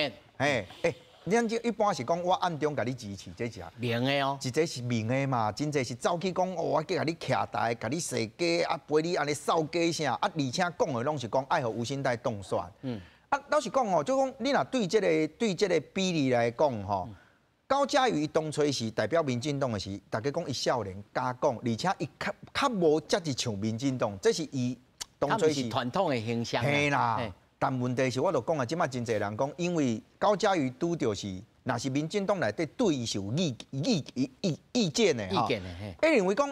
咱这一般是讲我暗中甲你支持，这是明的哦，一个是明的嘛，真侪是走去讲哦，我甲你徛台，甲你设计啊，陪你安尼扫街啥，啊，而且讲的拢是讲爱互吴欣岱当选。啊，老实讲哦，就讲你若对这个比例来讲吼。高嘉瑜当初是代表民进党的时，大家讲伊少年加讲，而且伊较无遮一像民进党，这是伊当初是传统的形象。嘿啦，但问题是我就讲啊，即马真侪人讲，因为高嘉瑜拄着是，若是民进党内底对伊是有意见的哈，伊认为讲，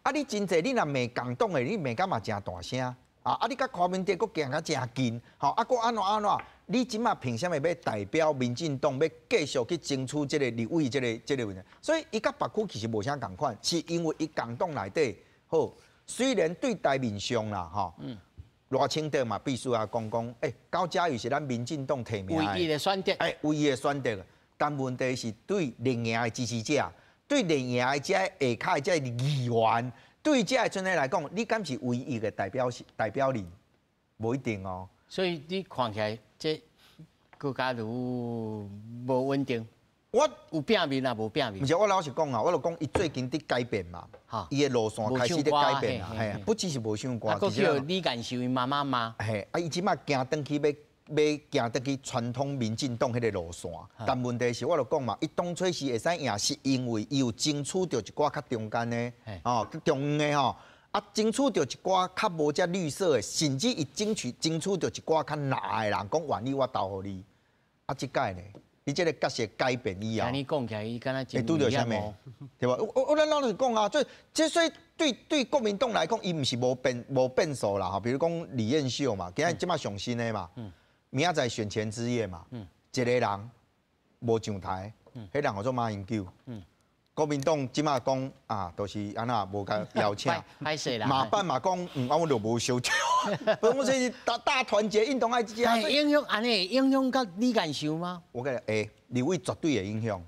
啊你真侪你若骂共党的，你骂甲嘛真大声，啊你甲柯文哲佫行甲真近，吼啊佫安怎？你即马凭啥物要代表民进党要继续去争取即个立委即个问题？所以伊甲别区其实无啥共款，是因为伊共党内底好，虽然对台面上啦，吼，赖清德嘛必须要讲，高嘉瑜是咱民进党提名的唯一的选择，唯一的选择。但问题是对连赢的支持者，对连赢的这下骹的这议员，对这个阵的来讲，你敢是唯一的代表人？无一定哦。所以你看起来，这国家如无稳定。我有变面啊，无变面。唔是，我老实讲啊，我就讲伊最近伫改变嘛，伊的路线开始伫改变啊，系不只是无唱歌，其实叫李干秀因妈妈嘛，系伊即马行登去要行登去传统民进党迄个路线，但问题是我就讲嘛，伊当初是会使赢，是因为伊有争取到一寡较中间的，中央的吼。啊，争取到一寡较无遮绿色的，甚至伊争取到一寡较辣的人，讲愿意我投互你。啊，即届呢，你即个角色改变以后，你讲起来，伊敢若真拄着啥物？对吧？我老实讲啊，所以对国民党来讲，伊毋是无变数啦哈。比如讲李彦秀嘛，今仔即马上新的嘛，明仔载选前之夜嘛，一个人无上台，迄人叫做马英九。国民党即马讲啊，都是安那无甲邀请，马办嘛讲，啊，我就无收票。我说是大团结运动爱之家。影响安尼影响到李干秀吗？我讲立委绝对会影响，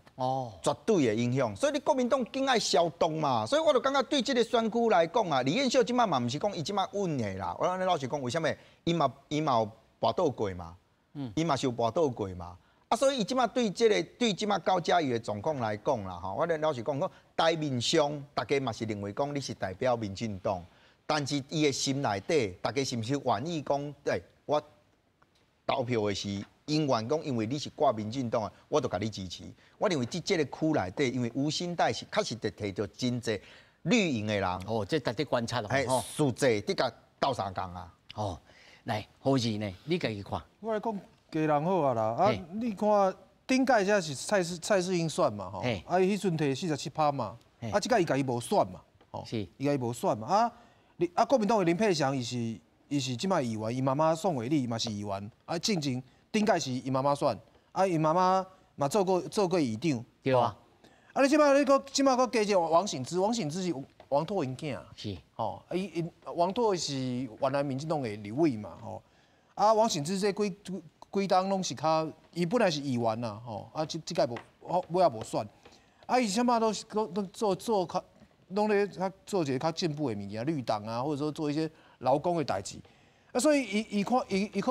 绝对会影响。所以你国民党紧爱消动嘛，所以我就感觉对这个选区来讲啊，李彦秀即马嘛毋是讲伊即马稳的啦。我老实讲，为什么？伊嘛有跋倒过嘛，伊嘛是有跋倒过嘛。啊，所以伊即马对即马高嘉瑜的状况来讲啦，吼，我老实讲，台面上大家嘛是认为讲你是代表民进党，但是伊的心内底，大家是毋是愿意讲，我投票的是因愿讲，因为你是挂民进党的，我就甲你支持。我认为即个区内底，因为吴欣岱是确实得摕到真侪绿营的人，这值得观察咯，数字得甲斗相共啊。来，何志呢？你家己看。我来讲。家人好啊啦，啊，你看顶届才是蔡世英选嘛吼，啊，伊迄阵摕47%嘛，啊，即届伊家己无选嘛，吼，伊家己无选嘛，国民党的林佩祥伊是即摆议员，伊妈妈宋伟丽嘛是议员，啊，进前顶届是伊妈妈选，啊，伊妈妈嘛做过议长，对啊，啊，你即摆佫加一个王醒之是王拓因囝，是，吼，啊，王拓是原来民进党的立委嘛，吼，啊，王醒之这规档拢是较，伊本来是议员呐，吼，啊，即届尾也无选，啊，伊什么都做较，拢咧较做一个较进步的物件，绿党啊，或者说做一些劳工的代志，啊，所以伊可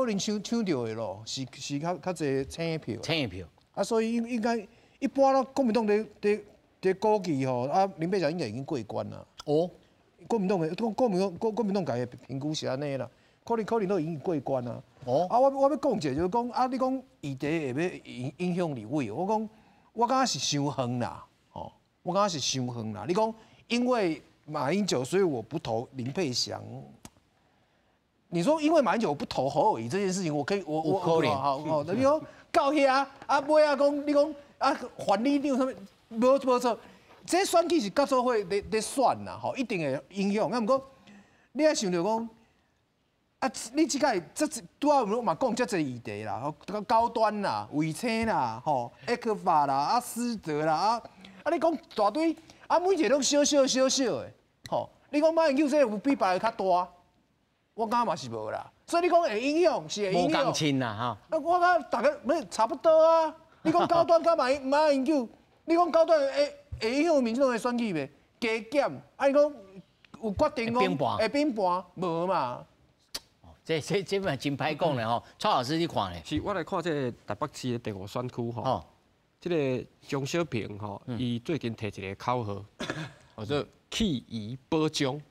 能抢到的咯，是较侪青票，啊，所以应该一般咯，国民党咧估计吼，啊，林佩祥应该已经过关啦。国民党家己评估是安尼啦。可能都已经过关啊！啊，我要讲者就是讲啊，你讲议题会要影响立委，我感觉是伤远啦，我感觉是伤远啦。你讲因为马英九，所以我不投林佩祥。你说因为马英九我不投侯友宜这件事情，我可以我好，你讲到遐啊，尾啊讲你讲啊，还你有啥物？无错，这选举是各组会咧选啦，一定会影响。啊，毋过你也想着讲。啊！你即个拄仔嘛讲遮侪议题啦，高端啦、卫生啦、ECFA法啦、啊师德啦啊，你讲大堆啊，每一个拢小的，你讲马英九这有比别个较大，我感觉嘛是无啦。所以你讲会影响是会影响。无共亲啦我感觉大家差不多啊。你讲高端甲马英九，你讲高端会影响民众的选举袂？加减啊，你讲有决定讲会变盘无嘛？这嘛真歹讲咧吼，蔡老师你看咧？是我来看这个台北市的第5选区吼，这个钟小平吼，伊最近提一个口号，叫做弃夷保中，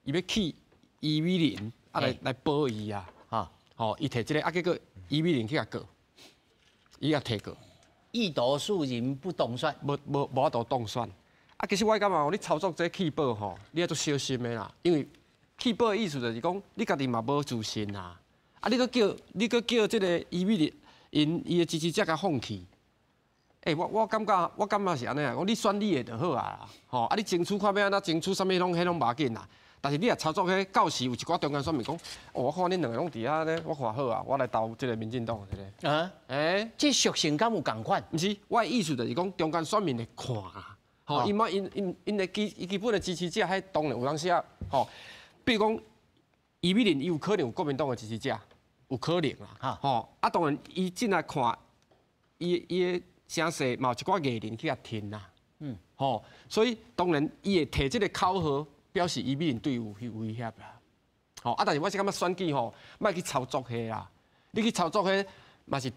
伊要弃伊美林啊来保伊啊，吼，伊提这个啊，结果伊美林去甲过，伊也提过。意多数人不当选，无法度当选。啊，其实我感觉你操作这弃保吼，你要做小心的啦，因为弃保的意思就是讲，你家己嘛无自信啊，啊，你搁叫这个伊美林伊的支持者甲放弃。我感觉是安尼啊，讲你选你的就好啊，吼，啊，你争取看要安怎争取，啥物迄拢无要紧啦。但是你若操作迄到时有一寡中间选民讲，我看恁两个拢伫遐呢，我看好啊，我来投这个民进党这个。啊，这属性敢有共款？毋是，我的意思就是讲中间选民会看啊。吼，因的基本的支持者，迄当然有当时啊，吼，比如讲，伊美林伊有可能有国民党的支持者，有可能啦，吼，啊，当然伊进来看，伊的声势嘛有一寡艺人去甲听啦，吼，所以当然伊会摕这个口号，表示伊美林对有威胁啦，吼，啊，但是我是感觉选举吼，莫去操作迄啦，你去操作迄嘛是。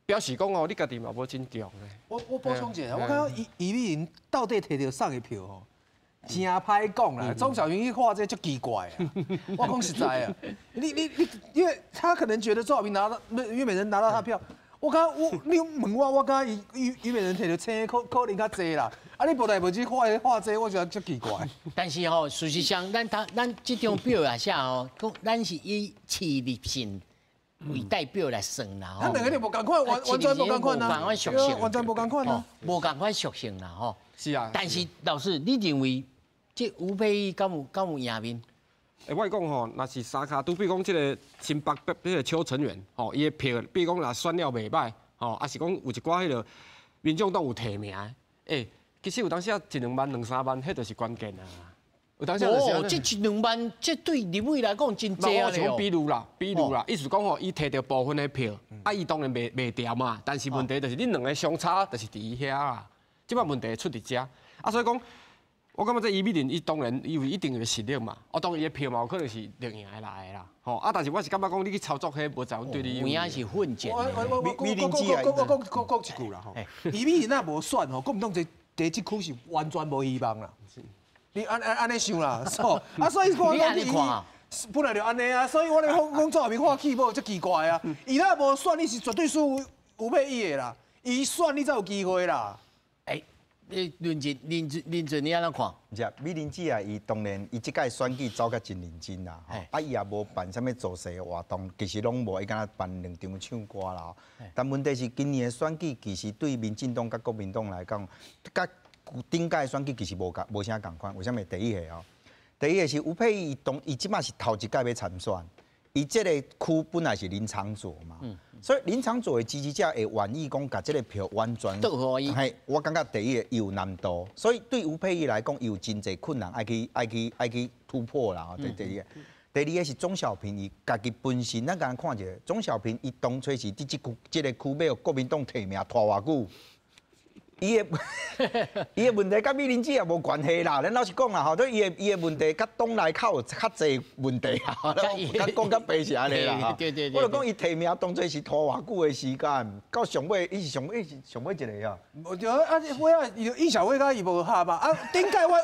表示讲哦，你家己嘛无真重咧。我补充一下，我感觉伊美林到底摕到送的票吼，真歹讲啦。钟小平去画这就奇怪啊。我讲实在啊，你，因为他可能觉得周小平拿到虞美人拿到他票，我感觉你问我感觉虞美人摕到青可能较济啦。啊，你无来无去画这，我觉得就奇怪。但是吼，事实上，咱这张票啊，写吼，咱是以市立性。为代表来算啦，咱两个就无共款，完全无共款啊，完全无共款啊，无共款属性啦，吼。是啊。但是老师，你认为这吴佩仪敢有赢面？我讲吼，若是三卡都，比如讲这个新北这个邱成元，吼，伊的票，比如讲若选了袂歹，吼，还是讲有一寡迄个民众党有提名，其实有当时啊1、2万、2、3万，迄就是关键啊。有当时就是。这1、2万，这对立委来讲真济啊！我比如啦，意思讲吼，伊摕到部分的票，啊，伊当然袂调嘛。但是问题就是恁两个相差，就是伫遐啦。即摆问题出伫遮，啊，所以讲，我感觉这伊美林，伊当然伊有一定的实力嘛。当然伊的票嘛，有可能是另赢的来的啦。吼，啊，但是我是感觉讲，你去操作迄无在对你。有影是混战。我讲一句啦吼，伊美林若无选吼，国民党第一区是完全无希望啦。你安尼想啦，啊，所以你安尼看，本来就安尼啊，所以我咧讲周小平画弃保，真奇怪啊！伊若无选，你是绝对输吴佩仪的啦，伊选你才有机会啦。你林俊你安怎看？是美玲姐啊，伊当然伊即届选举走甲真认真啦，啊伊也无办啥物造势活动，其实拢无，伊敢若办2场唱歌啦。但问题是今年的选举，其实对民进党甲国民党来讲，甲顶届选举其实无啥共款，为什么？第一个第一个是吴佩仪伊即马是头一届要参选，伊即个区本来是林昶佐嘛，所以林昶佐的支持者会愿意讲甲即个票完全倒互伊。我感觉第一个有难度，所以对吴佩仪来讲有真侪困难，爱去突破啦。第一个，第二个是钟小平伊家己本身，咱甲看一下，钟小平伊当初是伫即个区要国民党提名拖偌久。伊的问题甲美玲姐也无关系啦，咱老实讲啦，所以伊的问题甲党内口有较侪问题啊，甲讲甲白是安尼啦。对。我就讲伊提名当初是拖偌久的时间，到上尾伊是上尾一个啊。我就尾啊，尹小薇甲伊无合嘛，啊，顶届我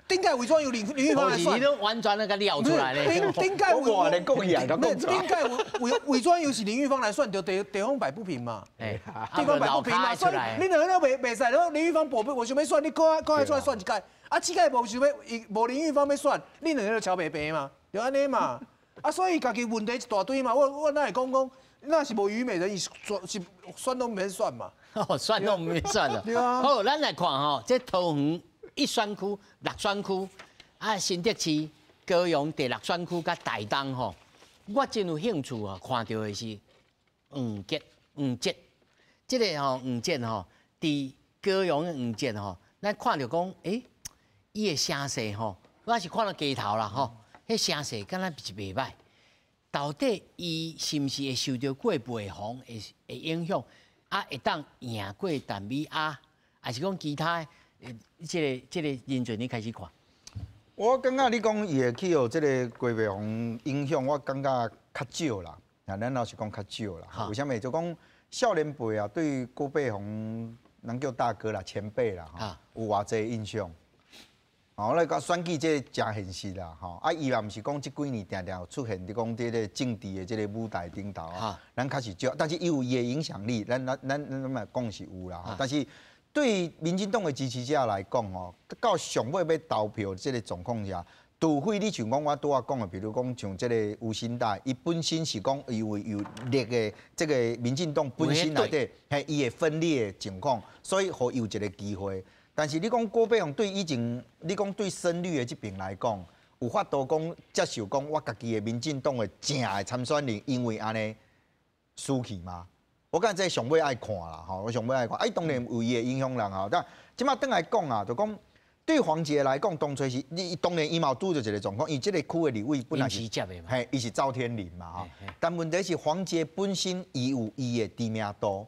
顶届伪装由林玉芳来选，你都完全那个料出来咧。顶届我连讲伊也讲出来。顶届伪装由是林玉芳来选，就地方摆不平嘛。地方摆不平嘛，所以你两个都袂使，然后林玉芳宝贝，我想要选，你赶快出来选一届。啊，这届无想要，无林玉芳要选，你两个就桥白白嘛，就安尼嘛。啊，所以家己问题一大堆嘛。我哪会讲，那是无虞美人，是选都免选嘛。选都免选了。对啊。好，咱来看吼，这桃园1选区、6选区，啊，新竹市、高雄第6选区甲台东吼，我真有兴趣啊，看到的是黄捷，这个黄捷吼，伫高雄的黄捷吼，咱看到讲，伊的声势吼，我是看到街头啦吼，迄声势敢若是袂歹。到底伊是毋是会受到过北风的影响？啊，会当赢过淡米啊？还是讲其他？这个人群你开始看。我感觉你讲伊会去有这个过北风影响，我感觉较少啦。咱老实讲较少啦。为什么？就讲少年辈啊，对郭北风，咱叫大哥啦、前辈啦，有偌济印象。我来讲选举这真现实啦，吼，啊，伊也毋是讲即几年定定出现伫讲这个政治的这个舞台顶头啊，咱开始少，但是伊有伊的影响力，咱嘛讲是有啦，但是对民进党的支持者来讲哦，到上尾要投票这个状况下，除非你像讲我拄仔讲的，比如讲像这个吴欣岱，伊本身是讲因为有劣的这个民进党本身内底，系伊的分裂的情况，所以互有一个机会。但是你讲郭北雄对以前，你讲对深绿的这边来讲，有法度讲接受讲我家己的民进党的正的参选人，因为安尼输去吗？我感觉这上尾爱看啦，吼，我上尾爱看。当然有伊的影响人吼，但即马转来讲啊，就讲对黄杰来讲，当初是当然伊嘛拄着一个状况，伊即个区的立委本来是嘿，伊是赵天麟嘛，吼。但问题是黄杰本身伊有伊的知名度。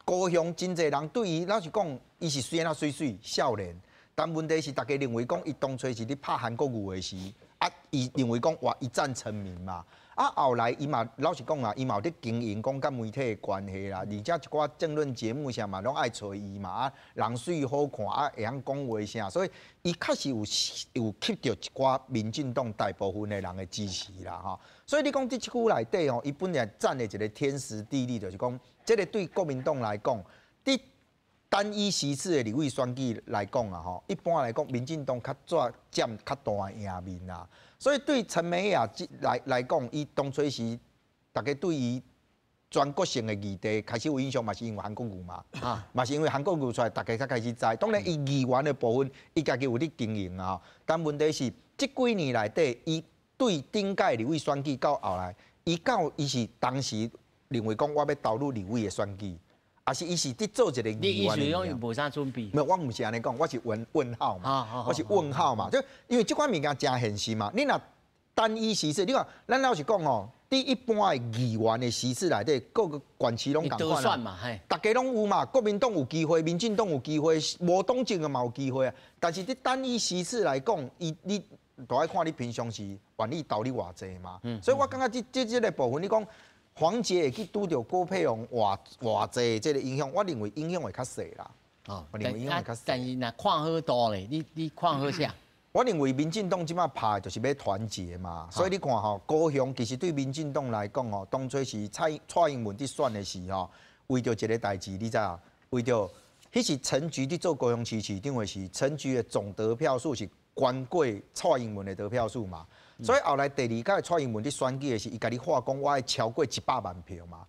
高雄真侪人对伊老实讲，伊是虽然啊水水少年，但问题是大家认为讲伊当初是咧拍韩国语的时，伊认为讲哇一战成名嘛。后来伊嘛老实讲啊，伊嘛有咧经营讲甲媒体的关系啦，而且一寡政论节目啥嘛拢爱找伊嘛，人水好看会晓讲话啥，所以伊确实有吸到一寡民进党大部分的人的支持啦吼。所以你讲这区内底吼，伊本来占的一个天时地利，就是讲。这个对国民党来讲，伫单一席次的立委选举来讲啊，吼，一般来讲，民进党较占较大的赢面啦。所以对陈美雅来讲，伊当初是大家对伊全国性的议题开始有影响，嘛是因为韩国瑜嘛，嘛是因为韩国瑜出来，大家才开始知。当然，伊议员的部分，伊家己有咧经营啊。但问题是，这几年内底，伊对顶届立委选举到后来，伊是当时。认为讲我要投入立委的选举，还是伊是伫做一个议员的。你意思讲无啥准备？没有，我唔是安尼讲，我是问号嘛，我是问号嘛。就因为这款物件真现实嘛。你若单一席次，你看咱老实讲哦，伫一般的议员的席次内底，各个县市拢共款嘛，大家拢有嘛。国民党有机会，民进党有机会，无党政的嘛有机会啊。但是伫单一席次来讲，你都爱看你平常时愿意投你偌济嘛。所以我感觉这个部分，你讲。黄杰会去拄到郭佩荣偌济这个影响，我认为影响会较细啦。我认为影响会较细。但是若看好多咧，你看好啥？我认为民进党即马拍就是要团结嘛，所以你看吼，高雄其实对民进党来讲吼，当初是蔡英文伫选的时候，为着一个代志，你知啊？为着迄是陈菊伫做高雄市市长的时，陈菊的总得票数是高过蔡英文的得票数嘛。所以后来第二届蔡英文伫选举的时，伊家己话讲，我爱超过100万票嘛。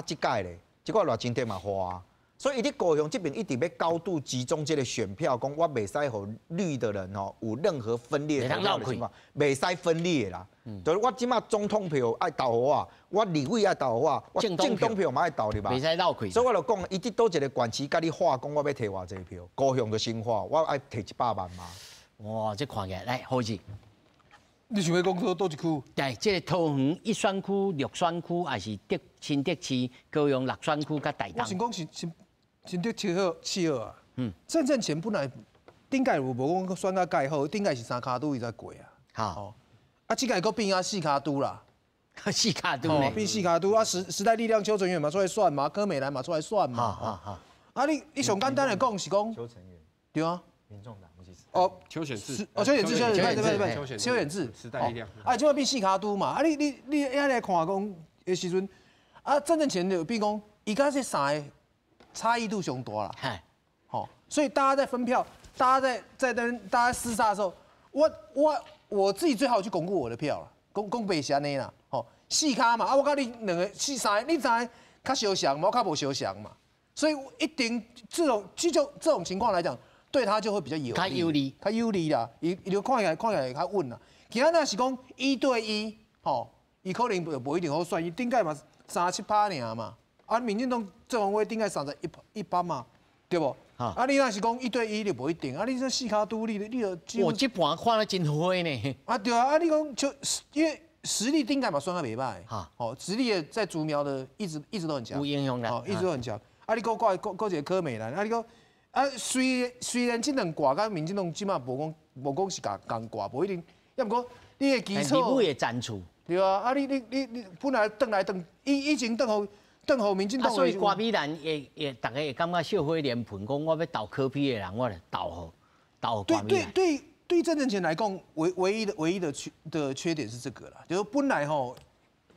即届咧，即个偌真点嘛花。所以伊伫高雄这边一直要高度集中这个选票，讲我袂使互绿的人吼有任何分裂的情况，袂使分裂啦。就是我即马总统票爱投互我立委爱投互我政党票嘛爱投入嘛。袂使绕开。所以我就讲，伊伫倒一个县市，甲你话讲，我要摕偌济票，高雄就先话，我爱摕100万嘛。哇，这看起来好势。你想要讲说倒一区？对，这个桃园1选区、6选区，还是新竹市、高雄6选区甲大东。我想讲新竹7号啊。正前本来顶届有无讲选到介好，顶届是3卡都伊才过啊。好。即届佫变4卡都啦。4卡都呢？变4卡都啊！时代力量邱成元嘛出来选嘛，柯美兰嘛出来选嘛。好。你上简单来讲是讲。邱成元。对啊。民众党不是。邱显智，邱显智，邱显智，时代力量，即摆变4卡都嘛，你遐来看讲的时阵，真正前就比讲，伊甲这3个差异度上大啦，所以大家在分票，大家在厮杀的时候，我自己最好去巩固我的票了，讲白是安尼啦，4卡嘛，我甲你2个3个，你3个较相像嘛，我较无相像嘛，所以一定这种情况来讲。对他就会比较有利，较有利啦，伊就看起来会较稳啦。其他那是讲1对1，伊可能无一定好选，伊顶届嘛37%尔嘛，民进党郑文辉顶届31%嘛，对不？你那是讲1对1就无一定，你这4卡都你就我这盘看得真花呢。对啊，你讲就因为实力顶届嘛算还袂歹，实力在竹苗的一直都很强，有影响啦，一直都很强。你讲一个柯美兰，你讲。虽然这两挂甲民进党即马无讲是共挂，无一定。要不过你的基础，你也赞助，对啊。你本来转，以前转互民进党。所以瓜米兰也大家会感觉笑话连盆，讲我要投柯 P 的人，我来投瓜米兰。对，对郑正前来讲，唯一的缺点是这个啦，就是本来吼，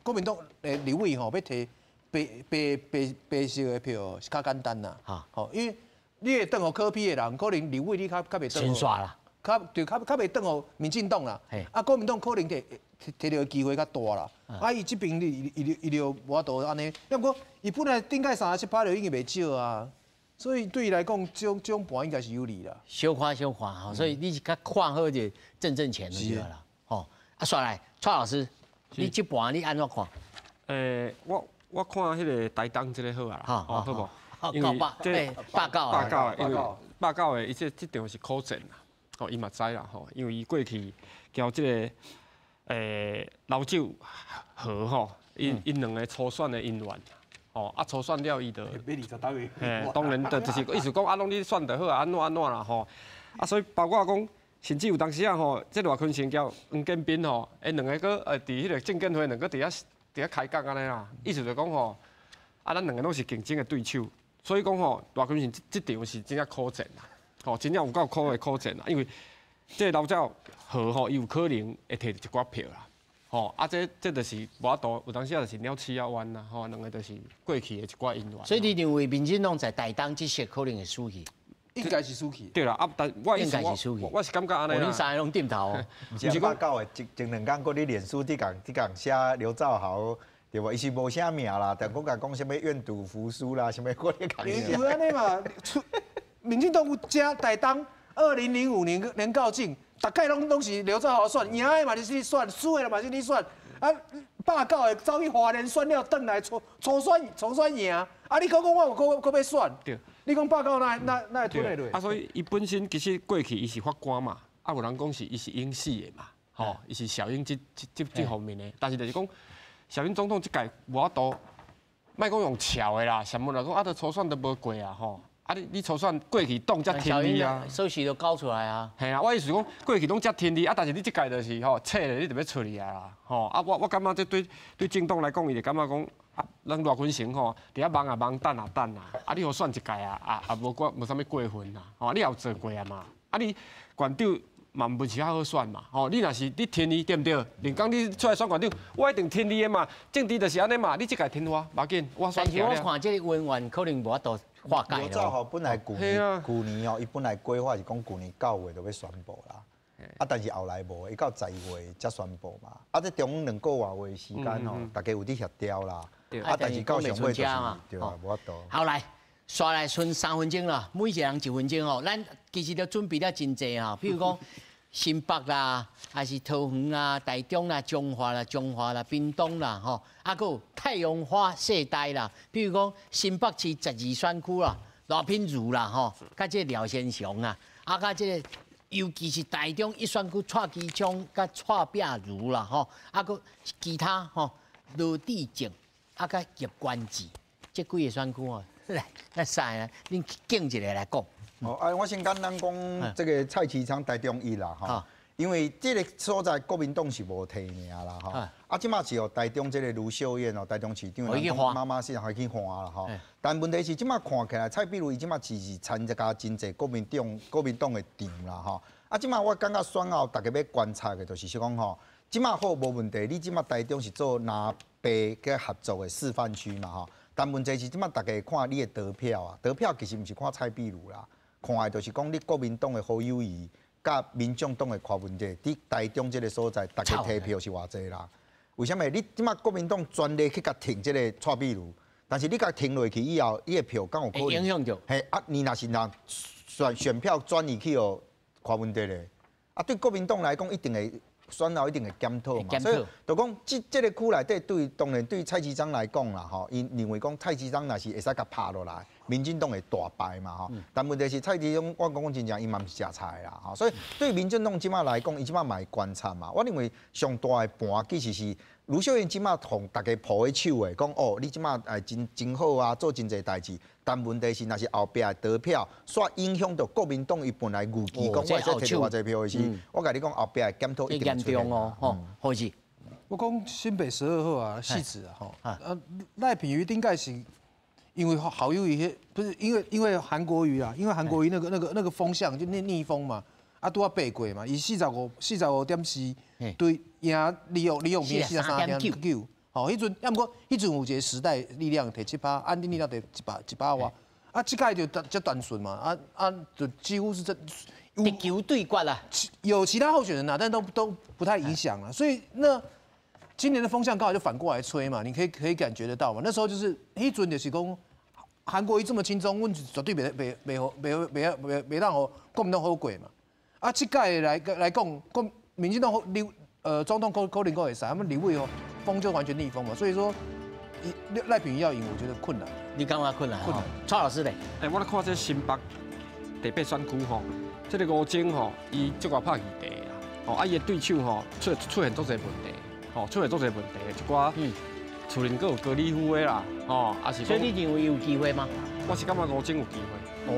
国民党立委吼要提白色的票是较简单啦，吼，因为你会当互柯 P 的人，可能立委你较袂当。先刷啦。较袂当互民进党啦，国民党可能摕到的机会较大啦，伊这边伊就无法度安尼，不过伊本来顶届37%就已经袂少啊，所以对伊来讲，这种盘应该是有利啦。小看吼，所以你是较看好就郑正前就对啦，吼。刷来，蔡老师，你这盘你安怎看？我看迄个台东这个好啊啦，好无？因为这89因为89的伊这场是苦战啦。哦，伊嘛知啦吼，因为伊过去交即个老酒和吼，因两个初选的姻缘，吼初选了伊就，当然就是意思讲拢你选得好啊，安怎啦吼，所以包括讲，甚至有当时吼，即赖坤成交黄建斌吼，两个佫伫迄个证监会两个伫遐开讲安尼啦，意思就讲吼，咱两个拢是竞争的对手，所以讲吼，赖坤成即场是真正苦战啦。吼，真正有够苦的苦战啦，因为这老赵和吼，伊有可能会摕一寡票啦，吼，这就是无法度，有当时也就是鸟鼠仔弯啦，吼，两个就是过去的一寡因缘。所以你认为民进党在台东这些可能会输去？应该是输去。对啦，但我应该是输去。我是感觉安尼啦。恁三个拢点头哦。毋是讲到的，前两天搁伫脸书伫讲写刘兆豪。对无？伊是无啥名啦，但讲讲什么愿赌服输啦，什么嗰啲讲。有安尼嘛？民进党有加台东2005年到今，大概拢是刘兆豪选，赢的嘛就是你选，输的嘛是你选。啊，89的走去花莲选了，转来重选赢。啊，你讲我有搁要选，对。你讲89那会吞得落？所以伊本身其实过去伊是法官嘛，有人讲是伊是英系的嘛，吼，伊是小英这方面的，但是就是讲小英总统这届无法度，莫讲用巧的啦，什么来讲都初选都无过啊，吼。你初选过去党才天理啊，收视都高出来啊。系啊，我意思讲过去拢才天理啊，但是你即届就是吼，切咧，你就要出嚟啊啦，吼。我感觉这对政党来讲，伊就感觉讲咱赖坤成吼，伫遐忙啊忙，等啊等啊，你互选一届啊，无啥物过分啊，吼，你也有做过啊嘛，你县长嘛毋是较好选嘛，吼，你若是你天理对毋对？连讲你出来选县长，我一定天理的嘛，政治就是安尼嘛，你即届天我，无要紧，我选。但是我看这个委员可能无法度。刘兆豪本来旧年哦，伊本来规划是讲旧年9月就要宣布啦，但是后来无，伊到10月才宣布嘛。这中2个月时间吼，大家有伫协调啦。但是到上尾就是对啊，无法度。好来，刷来剩3分钟啦，每一个人1分钟哦。咱其实都准备了真济哈，比如讲新北啦，还是桃园啦、台中啦、中华啦、屏东啦，吼，还有太阳花世代啦，比如讲新北市12选区啦、罗品如啦，吼，甲这廖先祥啊，甲这个尤其是台中1选区蔡其昌甲蔡壁如啦，吼，个其他吼罗志正甲叶冠志，这几个选区哦，来，咱三个恁拣一个来讲。我先简单讲这个蔡其昌台中1啦，哈，因为这个所在国民党是无提名啦，哈，即马是由台中这个卢秀燕哦，台中市长妈妈是还去换啦，哈，但问题是即马看起来蔡壁如伊即马是参加真济国民党的场啦，哈，即马我感觉选后大家要观察的就是讲吼，即马好无问题，你即马台中是做南北嘅合作的示范区嘛，哈，但问题是即马大家看你的得票啊，得票其实毋是看蔡壁如啦。看的就是讲，你国民党的好友谊，甲民众党的柯文哲，伫台中这个所在，大家投票是偌济啦？为什么？你即马国民党专力去甲挺这个蔡壁如，但是你甲挺落去以后，伊的票敢有可能影响着？嘿你若是让选票转移去哦柯文哲咧，对国民党来讲，一定会选后一定会检讨嘛。所以就讲这个区内底当然对蔡其昌来讲啦，吼，因认为讲蔡其昌若是会使甲拍落来。民进党会大败嘛吼，但问题是蔡其昌，我讲真正，伊嘛毋是食菜啦吼，所以对民进党即马来讲，伊即马嘛会观察嘛。我认为上大的盘其实是卢秀燕即马同大家抱喺手的，讲哦，你即马真好啊，做真侪代志。但问题是，若是后壁的得票，煞影响到国民党伊本来预期讲我会使摕到偌济票的是，我甲你讲后壁的检讨一定出现哦，吼，何是？我讲新北12号啊，戏子啊，吼，赖品妤应该是。因为好友谊不是因为韩国瑜啊，因为韩国瑜那个风向就逆风嘛，拄啊爬过嘛，伊45.4对赢李永平43.9。吼，迄阵，毋过迄阵有一个时代力量摕7%，安定力量摕1%哇。即届就较单纯嘛，就几乎是敌球对决啦。有其他候选人但都不太影响了。所以那今年的风向刚好就反过来吹嘛，你可以感觉得到嘛。那时候就是迄阵就是讲韩国瑜这么轻松，阮绝对袂让国民党好过嘛。即届来讲，民进党总统可能会使，他们立委风就完全逆风嘛。所以说，赖品妤要赢，我觉得困难。你感觉困难？蔡老师咧？我咧看这新北第8选区这个吴征伊即个拍议题啦，伊的对手出现足侪问题，出现足侪问题，一寡厝邻阁有高丽夫的啦，也是。所以你认为有机会吗？我是感觉吴征有机会。